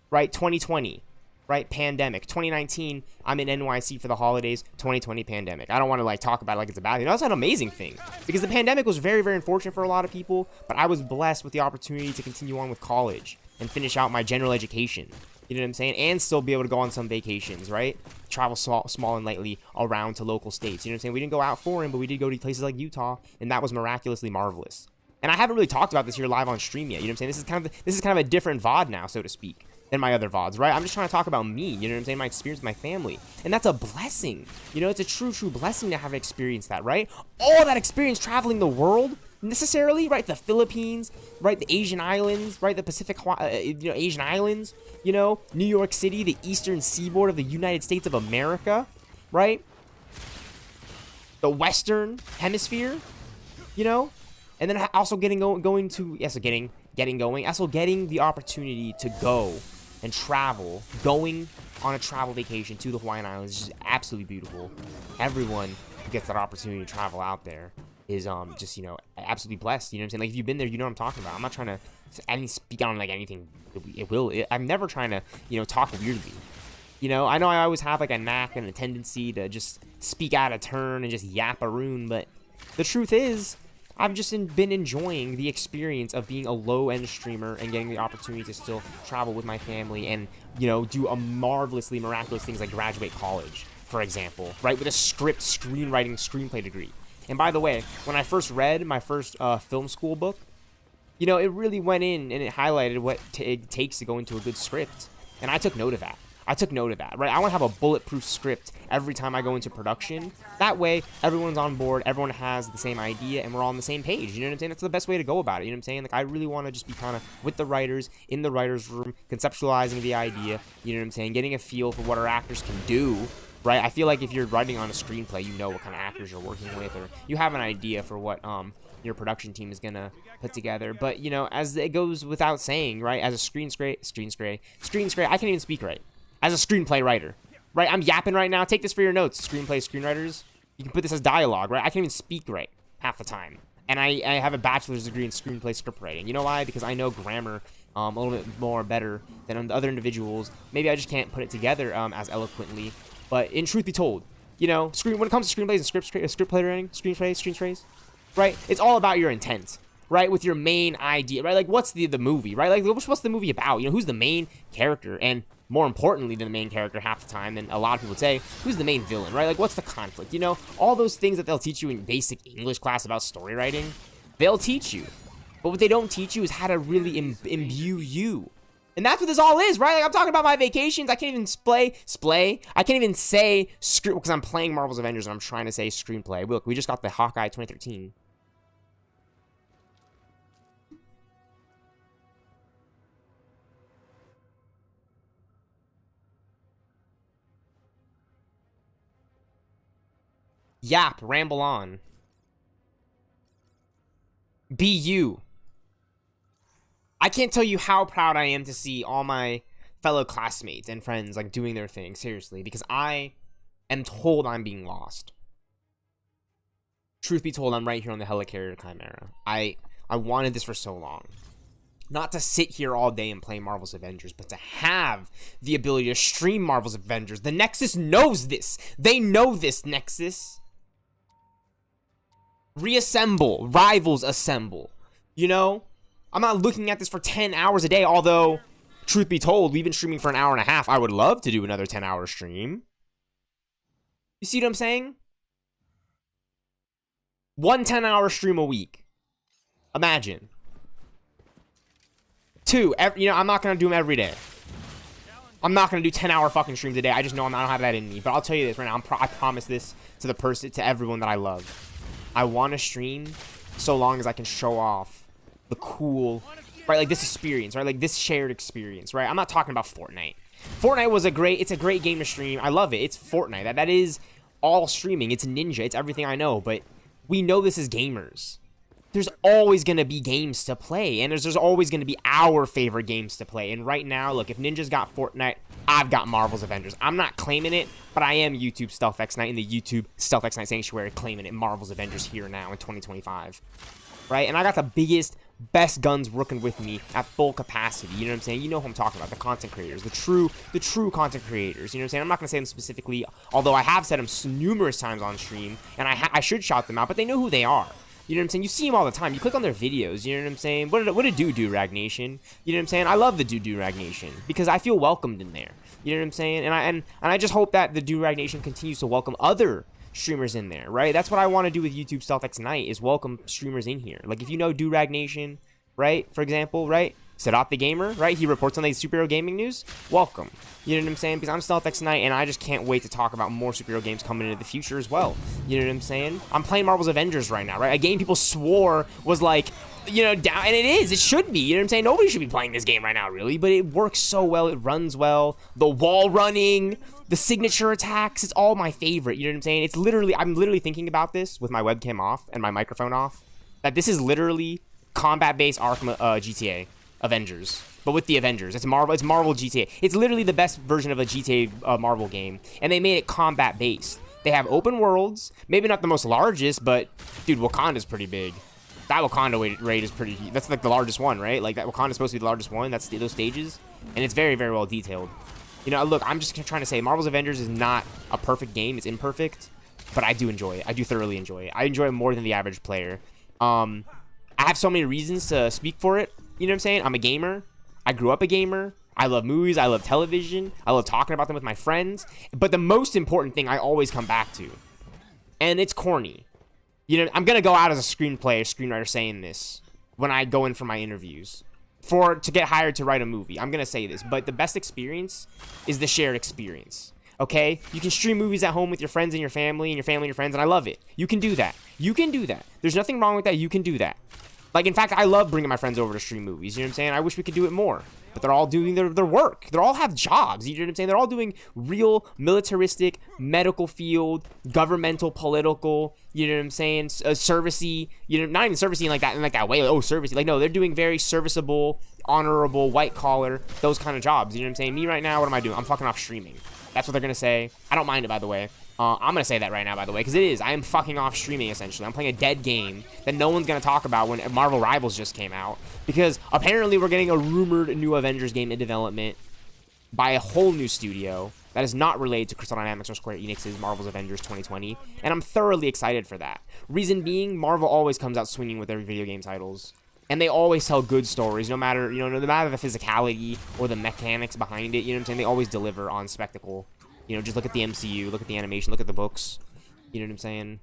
Right? 2020. Right? Pandemic. 2019, I'm in NYC for the holidays. 2020 pandemic. I don't want to like talk about it like it's a bad thing. That's an amazing thing. Because the pandemic was very, very unfortunate for a lot of people, but I was blessed with the opportunity to continue on with college and finish out my general education. You know what I'm saying? And still be able to go on some vacations, right? Travel small and lightly around to local states. You know what I'm saying? We didn't go out foreign, but we did go to places like Utah, and that was miraculously marvelous. And I haven't really talked about this here live on stream yet. You know what I'm saying? This is kind of a different VOD now, so to speak, than my other VODs, right? I'm just trying to talk about me, you know what I'm saying? My experience with my family. And that's a blessing. You know, it's a true, true blessing to have experienced that, right? All that experience traveling the world, necessarily, right? The Philippines, right? The Asian islands, right? The Pacific, you know, Asian islands, you know? New York City, the eastern seaboard of the United States of America, right? The Western Hemisphere, you know? And then also getting the opportunity to go and travel, going on a travel vacation to the Hawaiian Islands is just absolutely beautiful. Everyone who gets that opportunity to travel out there is just, you know, absolutely blessed. You know what I'm saying? Like, if you've been there, you know what I'm talking about. I'm not trying to speak on like anything. I'm never trying to, you know, talk weirdly. You know, I I always have like a knack and a tendency to just speak out of turn and just yap a rune, but the truth is, I've just been enjoying the experience of being a low-end streamer and getting the opportunity to still travel with my family and, you know, do a marvelously miraculous things like graduate college, for example, right, with a script, screenwriting, screenplay degree. And by the way, when I first read my first film school book, you know, it really went in and it highlighted what it takes to go into a good script. And I took note of that. Right? I want to have a bulletproof script every time I go into production. That way, everyone's on board, everyone has the same idea, and we're all on the same page. You know what I'm saying? That's the best way to go about it. You know what I'm saying? Like, I really want to just be kind of with the writers, in the writer's room, conceptualizing the idea, you know what I'm saying? Getting a feel for what our actors can do, right? I feel like if you're writing on a screenplay, you know what kind of actors you're working with, or you have an idea for what your production team is gonna put together. But, you know, as it goes without saying, right? As a screen scrape, I can't even speak right. As a screenplay writer, right? I'm yapping right now. Take this for your notes, screenplay screenwriters. You can put this as dialogue, right? I can't even speak right half the time. And I have a bachelor's degree in screenplay script writing. You know why? Because I know grammar a little bit more better than other individuals. Maybe I just can't put it together as eloquently. But in truth be told, you know, when it comes to screenplays and script writing, screenplays, right? It's all about your intent, right? right? With your main idea, right? Like, what's the movie, right? Like, what's the movie about? You know, who's the main character? And more importantly than the main character half the time, than a lot of people would say, who's the main villain, right? Like, what's the conflict? You know, all those things that they'll teach you in basic English class about story writing, they'll teach you. But what they don't teach you is how to really imbue you. And that's what this all is, right? Like, I'm talking about my vacations. I can't even splay. I can't even say because I'm playing Marvel's Avengers and I'm trying to say screenplay. Look, we just got the Hawkeye 2013. Yap, ramble on. Be you. I can't tell you how proud I am to see all my fellow classmates and friends like doing their thing, seriously, because I am told I'm being lost. Truth be told, I'm right here on the helicarrier Chimera. I wanted this for so long. Not to sit here all day and play Marvel's Avengers, but to have the ability to stream Marvel's Avengers. The Nexus knows this. They know this, Nexus. Reassemble. Rivals assemble. You know? I'm not looking at this for 10 hours a day, although, truth be told, we've been streaming for an hour and a half. I would love to do another 10-hour stream. You see what I'm saying? 1 10-hour stream a week. Imagine. 2, you know, I'm not going to do them every day. I'm not going to do 10-hour fucking streams a day. I just know I don't have that in me. But I'll tell you this right now. I promise this to everyone that I love. I want to stream so long as I can show off the cool, right, like this experience, right, like this shared experience, right? I'm not talking about Fortnite. Fortnite was it's a great game to stream. I love it. It's Fortnite. That is all streaming. It's Ninja. It's everything I know. But we know this as gamers. There's always going to be games to play, and there's always going to be our favorite games to play. And right now, look, if Ninja's got Fortnite, I've got Marvel's Avengers. I'm not claiming it, but I am YouTube stealthxknight in the YouTube stealthxknight Sanctuary claiming it. Marvel's Avengers here now in 2025, right? And I got the biggest, best guns working with me at full capacity. You know what I'm saying? You know who I'm talking about, the content creators, the true content creators. You know what I'm saying? I'm not going to say them specifically, although I have said them numerous times on stream, and I should shout them out, but they know who they are. You know what I'm saying? You see them all the time. You click on their videos. You know what I'm saying? What did do Rag Nation? You know what I'm saying? I love the do Rag Nation because I feel welcomed in there. You know what I'm saying? And I just hope that the do Rag Nation continues to welcome other streamers in there, right? That's what I want to do with YouTube stealthxknight is welcome streamers in here. Like if you know do Rag Nation, right? For example, right? Sadat the Gamer, right? He reports on the superhero gaming news. Welcome. You know what I'm saying? Because I'm stealthxknight and I just can't wait to talk about more superhero games coming into the future as well. You know what I'm saying? I'm playing Marvel's Avengers right now, right? A game people swore was like, you know, down, and it is. It should be. You know what I'm saying? Nobody should be playing this game right now, really. But it works so well. It runs well. The wall running, the signature attacks, it's all my favorite. You know what I'm saying? It's literally, I'm literally thinking about this with my webcam off and my microphone off. That this is literally combat-based Arkham GTA. Avengers, but with the Avengers. It's Marvel GTA. It's literally the best version of a GTA Marvel game, and they made it combat based. They have open worlds, maybe not the most largest, but dude, Wakanda's pretty big. That Wakanda raid is pretty. That's like the largest one, right? Like that Wakanda's supposed to be the largest one. That's those stages, and it's very, very well detailed. You know, look, I'm just trying to say, Marvel's Avengers is not a perfect game. It's imperfect, but I do enjoy it. I do thoroughly enjoy it. I enjoy it more than the average player. I have so many reasons to speak for it. You know what I'm saying? I'm a gamer. I grew up a gamer. I love movies. I love television. I love talking about them with my friends. But the most important thing I always come back to, and it's corny. You know, I'm going to go out as a screenwriter saying this when I go in for my interviews. To get hired to write a movie. I'm going to say this. But the best experience is the shared experience. Okay? You can stream movies at home with your friends and your family and your friends, and I love it. You can do that. You can do that. There's nothing wrong with that. You can do that. Like, in fact, I love bringing my friends over to stream movies. You know what I'm saying? I wish we could do it more. But they're all doing their work. They all have jobs. You know what I'm saying? They're all doing real militaristic, medical field, governmental, political, you know what I'm saying? Servicey, you know, not even servicey in like that way. Like, oh, servicey. Like, no, they're doing very serviceable, honorable, white collar, those kind of jobs. You know what I'm saying? Me right now, what am I doing? I'm fucking off streaming. That's what they're going to say. I don't mind it, by the way. I'm going to say that right now, by the way, because it is. I am fucking off streaming, essentially. I'm playing a dead game that no one's going to talk about when Marvel Rivals just came out. Because apparently we're getting a rumored new Avengers game in development by a whole new studio that is not related to Crystal Dynamics or Square Enix's Marvel's Avengers 2020. And I'm thoroughly excited for that. Reason being, Marvel always comes out swinging with their video game titles. And they always tell good stories, no matter, you know, no matter the physicality or the mechanics behind it, you know what I'm saying? They always deliver on spectacle. You know, just look at the MCU, look at the animation, look at the books. You know what I'm saying?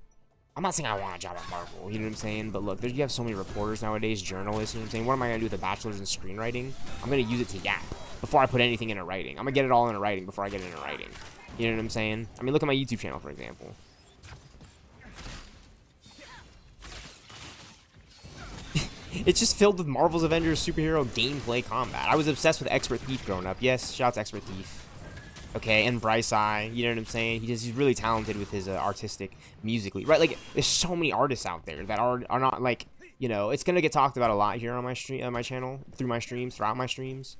I'm not saying I want a job at Marvel, you know what I'm saying? But look, you have so many reporters nowadays, journalists, you know what I'm saying? What am I going to do with a bachelor's in screenwriting? I'm going to use it to yap before I put anything into writing. I'm going to get it all into writing before I get it into writing. You know what I'm saying? I mean, look at my YouTube channel, for example. It's just filled with Marvel's Avengers superhero gameplay combat. I was obsessed with Expert Thief growing up. Yes, shout out to Expert Thief. Okay, and Bryce Eye, you know what I'm saying? He's really talented with his artistic musically, right? Like, there's so many artists out there that are not like, you know, it's gonna get talked about a lot here on my stream, my channel, throughout my streams,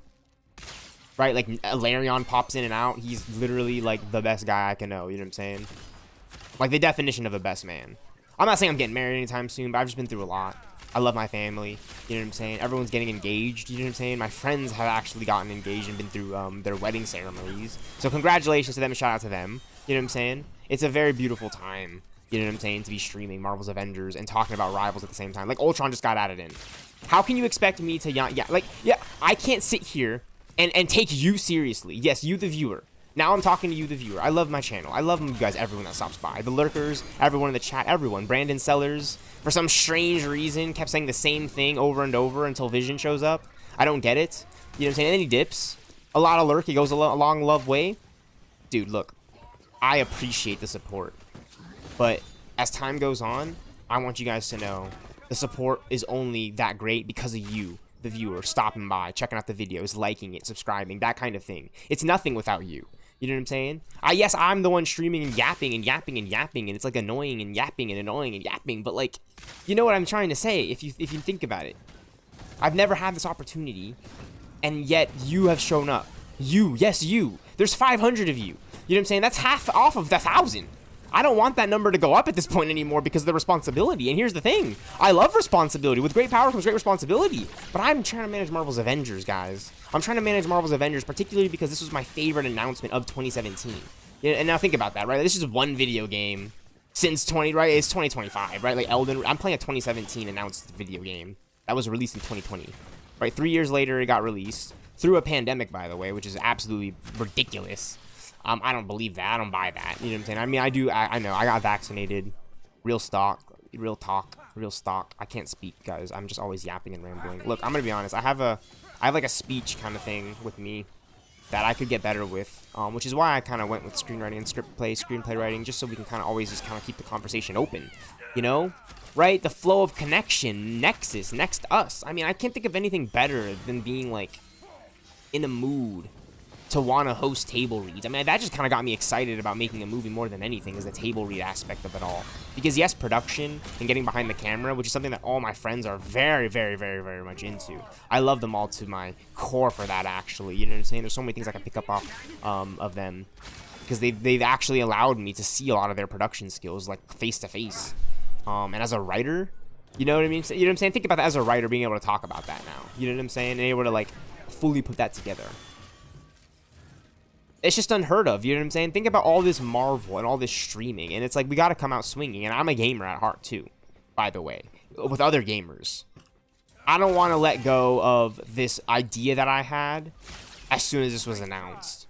right? Like, Larion pops in and out. He's literally like the best guy I can know. You know what I'm saying? Like the definition of a best man. I'm not saying I'm getting married anytime soon, but I've just been through a lot. I love my family, you know what I'm saying? Everyone's getting engaged, you know what I'm saying? My friends have actually gotten engaged and been through their wedding ceremonies. So congratulations to them and shout out to them, you know what I'm saying? It's a very beautiful time, you know what I'm saying, to be streaming Marvel's Avengers and talking about rivals at the same time. Like, Ultron just got added in. How can you expect me to, I can't sit here and take you seriously. Yes, you the viewer. Now I'm talking to you, the viewer. I love my channel. I love you guys, everyone that stops by. The lurkers, everyone in the chat, everyone. Brandon Sellers, for some strange reason, kept saying the same thing over and over until Vision shows up. I don't get it. You know what I'm saying? And then he dips. A lot of lurk. He goes a long love way. Dude, look. I appreciate the support. But as time goes on, I want you guys to know the support is only that great because of you, the viewer, stopping by, checking out the videos, liking it, subscribing, that kind of thing. It's nothing without you. You know what I'm saying? Yes, I'm the one streaming and yapping and yapping and yapping, and it's like annoying and yapping and annoying and yapping, but like, you know what I'm trying to say if you think about it. I've never had this opportunity, and yet you have shown up. You, yes, you. There's 500 of you. You know what I'm saying? That's half off of the 1,000. I don't want that number to go up at this point anymore because of the responsibility. And here's the thing. I love responsibility. With great power comes great responsibility. But I'm trying to manage Marvel's Avengers, guys. I'm trying to manage Marvel's Avengers, particularly because this was my favorite announcement of 2017. And now think about that, right? This is one video game since it's 2025, right? Like I'm playing a 2017 announced video game that was released in 2020, right? 3 years later, it got released through a pandemic, by the way, which is absolutely ridiculous. I don't believe that. I don't buy that. You know what I'm saying? I mean, I do. I know. I got vaccinated. Real talk. I can't speak, guys. I'm just always yapping and rambling. Look, I'm gonna be honest. I have like a speech kind of thing with me that I could get better with, which is why I kind of went with screenwriting and screenplay writing, just so we can kind of always just kind of keep the conversation open, you know? Right? The flow of connection, nexus, next us. I mean, I can't think of anything better than being like in a mood to want to host table reads. I mean, that just kind of got me excited about making a movie more than anything, is the table read aspect of it all. Because yes, production and getting behind the camera, which is something that all my friends are very, very, very, very much into. I love them all to my core for that, actually. You know what I'm saying? There's so many things I can pick up off of them, because they've actually allowed me to see a lot of their production skills, like face to face. And as a writer, you know what I mean? You know what I'm saying? Think about that as a writer, being able to talk about that now. You know what I'm saying? And able to like fully put that together. It's just unheard of, you know what I'm saying? Think about all this Marvel and all this streaming, and it's like, we gotta come out swinging, and I'm a gamer at heart, too, by the way, with other gamers. I don't want to let go of this idea that I had as soon as this was announced.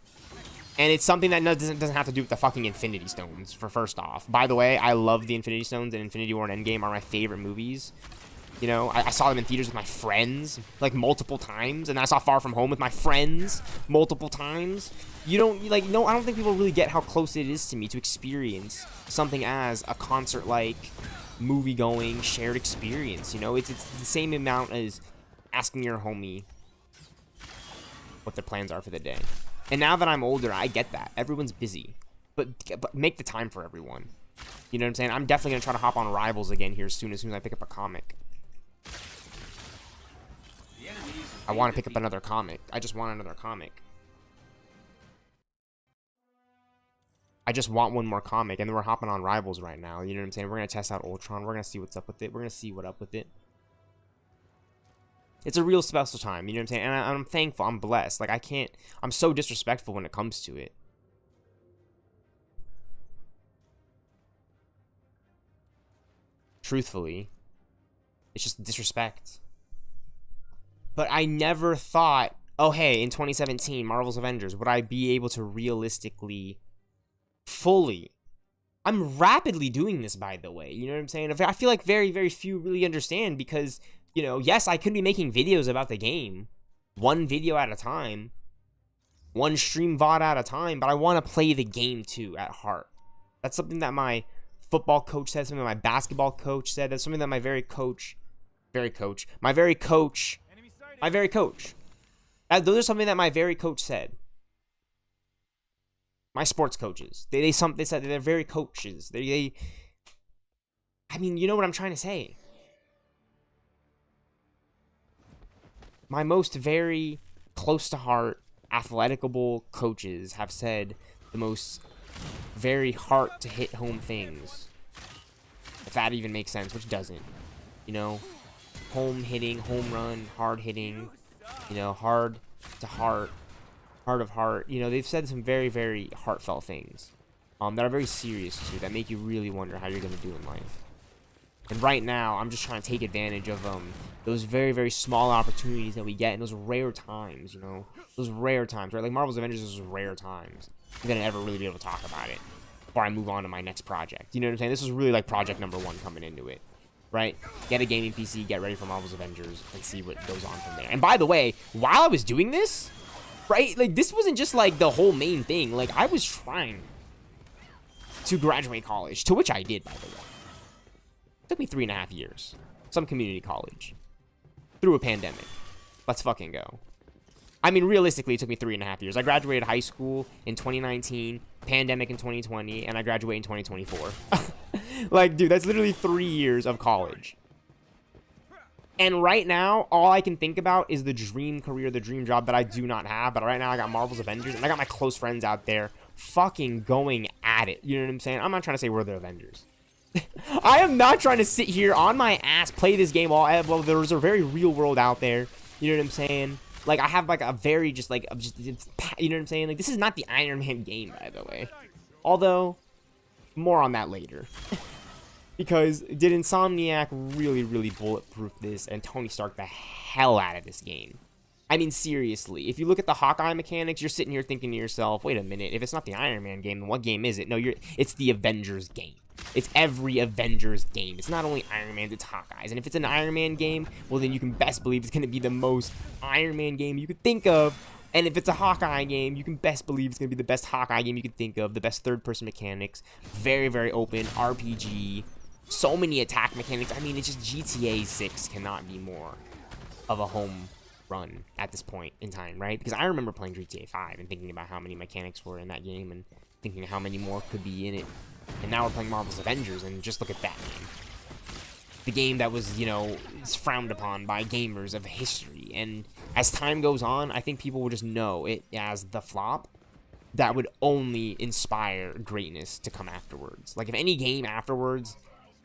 And it's something that doesn't have to do with the fucking Infinity Stones, for first off. By the way, I love the Infinity Stones, and Infinity War and Endgame are my favorite movies. You know, I saw them in theaters with my friends, like, multiple times. And I saw Far From Home with my friends multiple times. You don't, like, no, I don't think people really get how close it is to me to experience something as a concert-like, movie-going, shared experience, you know? It's the same amount as asking your homie what their plans are for the day. And now that I'm older, I get that. Everyone's busy. But make the time for everyone. You know what I'm saying? I'm definitely going to try to hop on Rivals again here soon as I pick up a comic. I want to pick up another comic. I just want another comic. I just want one more comic, and then we're hopping on Rivals right now. You know what I'm saying? We're going to test out Ultron. We're going to see what's up with it. We're going to see what's up with it. It's a real special time, you know what I'm saying? And I'm thankful. I'm blessed. Like, I'm so disrespectful when it comes to it. Truthfully. It's just disrespect. But I never thought, oh, hey, in 2017, Marvel's Avengers, would I be able to realistically, fully... I'm rapidly doing this, by the way. You know what I'm saying? I feel like very, very few really understand because, you know, yes, I could be making videos about the game. One video at a time. One stream VOD at a time. But I want to play the game, too, at heart. That's something that my football coach said. Something that my basketball coach said. That's something that my very coach... Those are something that my very coach said. My sports coaches. They said that they're very coaches. I mean, you know what I'm trying to say. My most very close to heart, athleticable coaches have said the most very heart to hit home things. If that even makes sense, which doesn't. You know, home hitting, home run, hard hitting, you know, heart of heart. You know, they've said some very, very heartfelt things that are very serious too, that make you really wonder how you're going to do in life. And right now, I'm just trying to take advantage of those very, very small opportunities that we get in those rare times, you know, those rare times, right? Like Marvel's Avengers is rare times. I'm going to ever really be able to talk about it before I move on to my next project. You know what I'm saying? This is really like project number 1 coming into it. Right? Get a gaming PC, get ready for Marvel's Avengers, and see what goes on from there. And by the way, while I was doing this, right, like, this wasn't just, like, the whole main thing. Like, I was trying to graduate college, to which I did, by the way. It took me 3.5 years. Some community college. Through a pandemic. Let's fucking go. I mean, realistically, it took me 3.5 years. I graduated high school in 2019, pandemic in 2020, and I graduate in 2024. Like, dude, that's literally 3 years of college. And right now, all I can think about is the dream career, the dream job that I do not have. But right now, I got Marvel's Avengers, and I got my close friends out there fucking going at it. You know what I'm saying? I'm not trying to say we're the Avengers. I am not trying to sit here on my ass, play this game all... Well, there's a very real world out there. You know what I'm saying? Like, I have, like, a very you know what I'm saying? Like, this is not the Iron Man game, by the way. Although, more on that later. Because did Insomniac really, really bulletproof this and Tony Stark the hell out of this game? I mean, seriously, if you look at the Hawkeye mechanics, you're sitting here thinking to yourself, wait a minute, if it's not the Iron Man game, then what game is it? No, it's the Avengers game. It's every Avengers game. It's not only Iron Man's, it's Hawkeye's. And if it's an Iron Man game, well, then you can best believe it's going to be the most Iron Man game you could think of. And if it's a Hawkeye game, you can best believe it's going to be the best Hawkeye game you could think of. The best third-person mechanics. Very, very open. RPG. So many attack mechanics. I mean, it's just GTA 6 cannot be more of a home run at this point in time, right? Because I remember playing GTA 5 and thinking about how many mechanics were in that game and thinking how many more could be in it. And now we're playing Marvel's Avengers, and just look at that game. The game that was, you know, is frowned upon by gamers of history. And as time goes on, I think people will just know it as the flop that would only inspire greatness to come afterwards. Like, if any game afterwards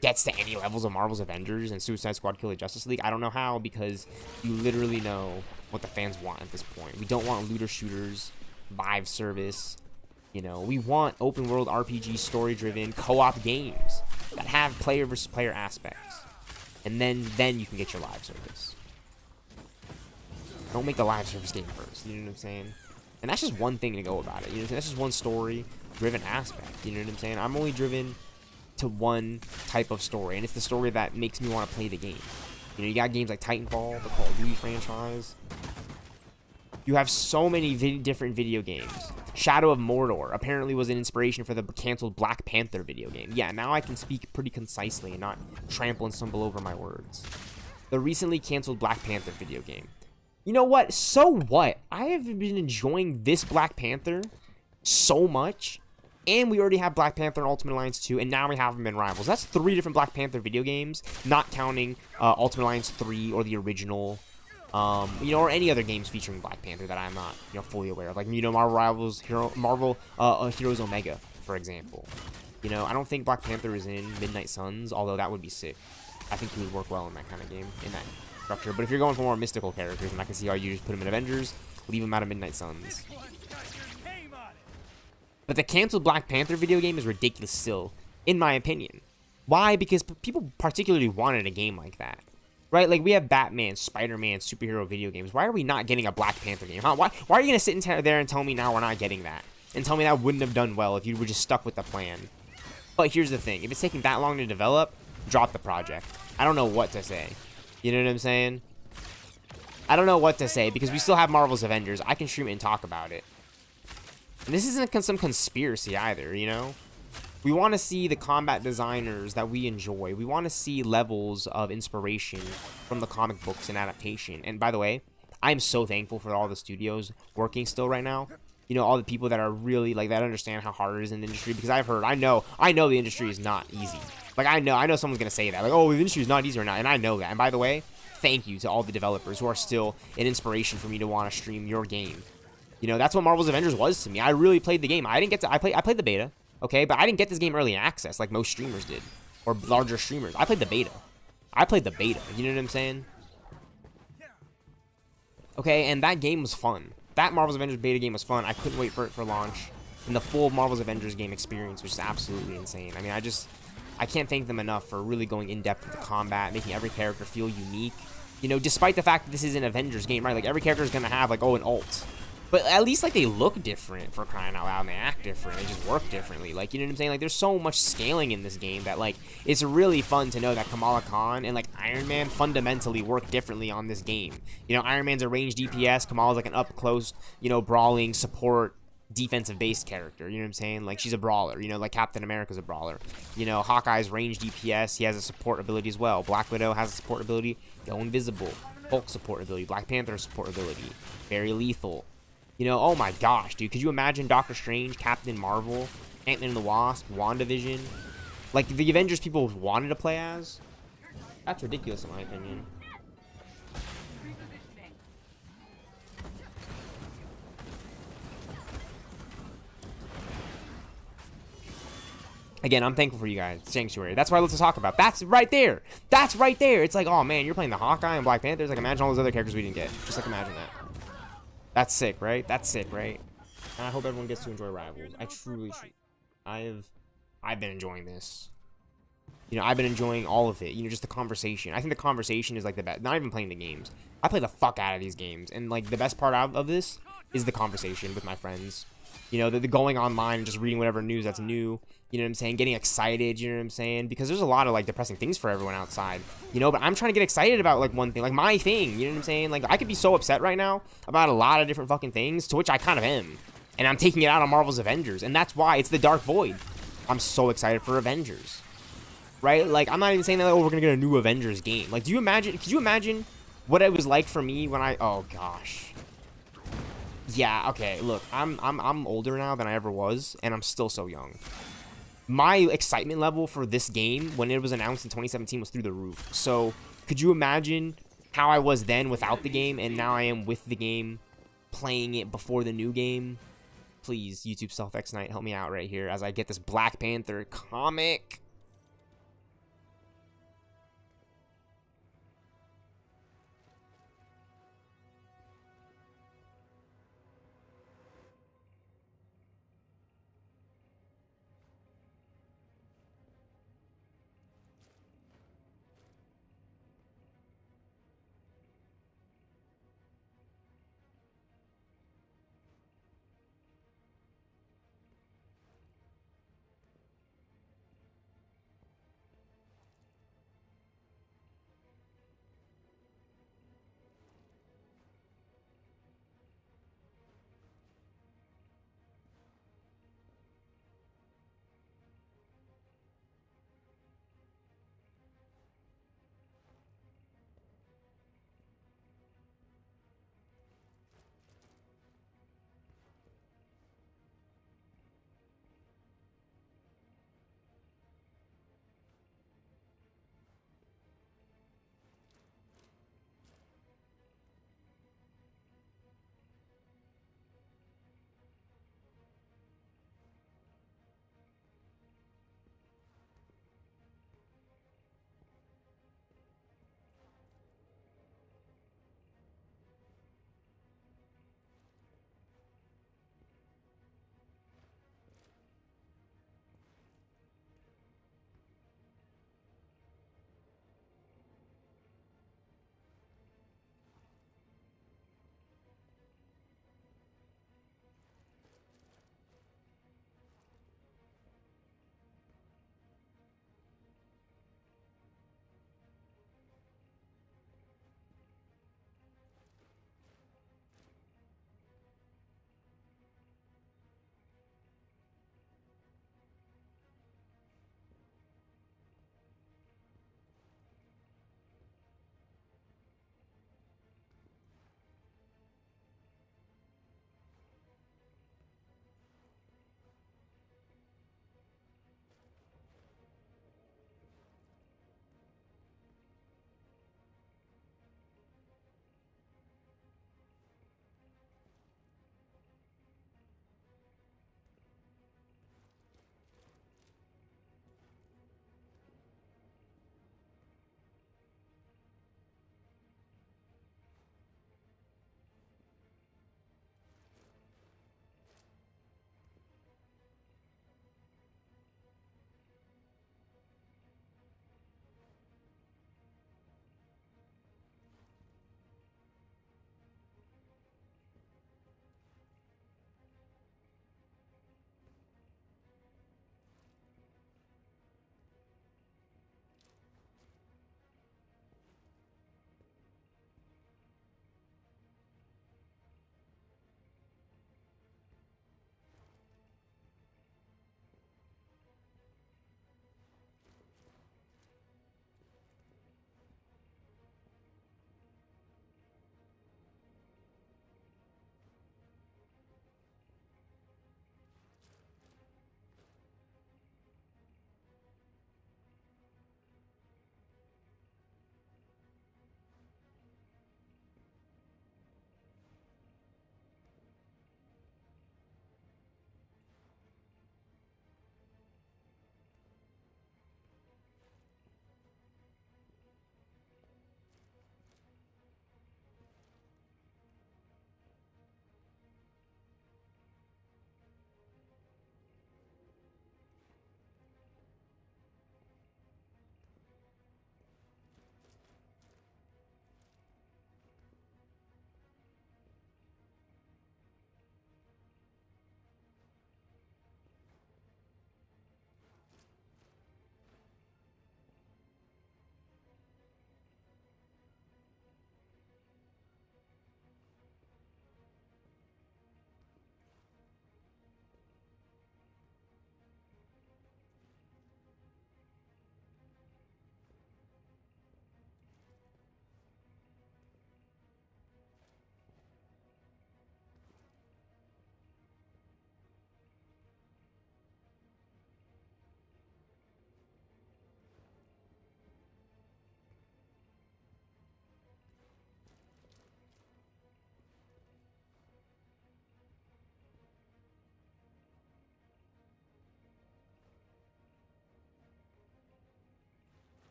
gets to any levels of Marvel's Avengers and Suicide Squad Kill the Justice League, I don't know how, because you literally know what the fans want at this point. We don't want looter shooters, live service. You know, we want open world RPG, story-driven, co-op games that have player versus player aspects. And then you can get your live service. Don't make the live service game first, you know what I'm saying? And that's just one thing to go about it, you know what I'm saying? That's just one story-driven aspect, you know what I'm saying? I'm only driven to one type of story, and it's the story that makes me want to play the game. You know, you got games like Titanfall, the Call of Duty franchise. You have so many different video games. Shadow of Mordor apparently was an inspiration for the canceled Black Panther video game. Yeah, now I can speak pretty concisely and not trample and stumble over my words. The recently canceled Black Panther video game. You know what? So what? I have been enjoying this Black Panther so much. And we already have Black Panther and Ultimate Alliance 2, and now we have them in Rivals. That's 3 different Black Panther video games, not counting Ultimate Alliance 3 or the original, you know, or any other games featuring Black Panther that I'm not, you know, fully aware of. Like, you know, Marvel Rivals, Heroes Omega, for example. You know, I don't think Black Panther is in Midnight Suns, although that would be sick. I think he would work well in that kind of game, in that structure. But if you're going for more mystical characters, and I can see how you just put him in Avengers, leave him out of Midnight Suns. But the canceled Black Panther video game is ridiculous still, in my opinion. Why? Because people particularly wanted a game like that. Right? Like, we have Batman, Spider-Man, superhero video games. Why are we not getting a Black Panther game? Huh? Why are you going to sit there and tell me now we're not getting that? And tell me that wouldn't have done well if you were just stuck with the plan. But here's the thing. If it's taking that long to develop, drop the project. I don't know what to say. You know what I'm saying? I don't know what to say because we still have Marvel's Avengers. I can stream it and talk about it. And this isn't some conspiracy either, you know? We want to see the combat designers that we enjoy. We want to see levels of inspiration from the comic books and adaptation. And by the way, I'm so thankful for all the studios working still right now. You know, all the people that are really, like, that understand how hard it is in the industry. Because I know the industry is not easy. Like, I know someone's going to say that. Like, oh, the industry is not easy or not. And I know that. And by the way, thank you to all the developers who are still an inspiration for me to want to stream your game. You know, that's what Marvel's Avengers was to me. I really played the game. I didn't get to, I played the beta. Okay, but I didn't get this game early access like most streamers did. Or larger streamers. I played the beta. You know what I'm saying? Okay, and that game was fun. That Marvel's Avengers beta game was fun. I couldn't wait for it for launch. And the full Marvel's Avengers game experience, which is absolutely insane. I mean, I can't thank them enough for really going in-depth with the combat, making every character feel unique. You know, despite the fact that this is an Avengers game, right? Like, every character is going to have, like, oh, an ult. But at least, like, they look different, for crying out loud, and they act different. They just work differently. Like, you know what I'm saying? Like, there's so much scaling in this game that, like, it's really fun to know that Kamala Khan and, like, Iron Man fundamentally work differently on this game. You know, Iron Man's a ranged DPS. Kamala's, like, an up-close, you know, brawling support defensive-based character. You know what I'm saying? Like, she's a brawler. You know, like Captain America's a brawler. You know, Hawkeye's ranged DPS. He has a support ability as well. Black Widow has a support ability. Go invisible. Hulk support ability. Black Panther support ability. Very lethal. You know, oh my gosh, dude. Could you imagine Doctor Strange, Captain Marvel, Ant-Man and the Wasp, WandaVision? Like, the Avengers people wanted to play as? That's ridiculous in my opinion. Again, I'm thankful for you guys. Sanctuary. That's what I love to talk about. That's right there. That's right there. It's like, oh man, you're playing the Hawkeye and Black Panthers. Like, imagine all those other characters we didn't get. Just like, imagine that. That's sick, right? That's sick, right? And I hope everyone gets to enjoy Rivals. I truly. I've been enjoying this. You know, I've been enjoying all of it. You know, just the conversation. I think the conversation is like the best. Not even playing the games. I play the fuck out of these games. And like the best part of this is the conversation with my friends. You know, the going online and just reading whatever news that's new. You know what I'm saying? Getting excited, you know what I'm saying? Because there's a lot of, like, depressing things for everyone outside. You know, but I'm trying to get excited about, like, one thing. Like, my thing, you know what I'm saying? Like, I could be so upset right now about a lot of different fucking things, to which I kind of am. And I'm taking it out on Marvel's Avengers. And that's why it's the Dark Void. I'm so excited for Avengers. Right? Like, I'm not even saying that, like, oh, we're gonna get a new Avengers game. Like, could you imagine what it was like for me when oh, gosh. Yeah, okay, look, I'm older now than I ever was, and I'm still so young. My excitement level for this game when it was announced in 2017 was through the roof. So, could you imagine how I was then without the game, and now I am with the game, playing it before the new game? Please, YouTube stealthxknight, help me out right here as I get this Black Panther comic.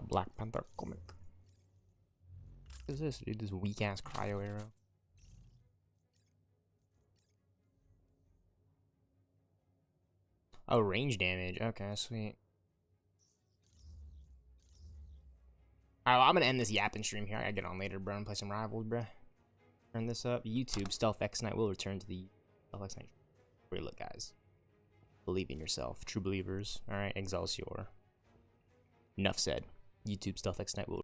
Black Panther comic. What is this, dude? This weak ass cryo arrow. Oh, range damage. Okay, sweet. Alright, well, I'm gonna end this yapping stream here. I gotta get on later, bro, and play some Rivals, bro. Turn this up. YouTube, stealthxknight will return to the stealthxknight. Great look, guys. Believe in yourself. True believers. Alright, Excelsior. Enough said. YouTube, stealthxknight will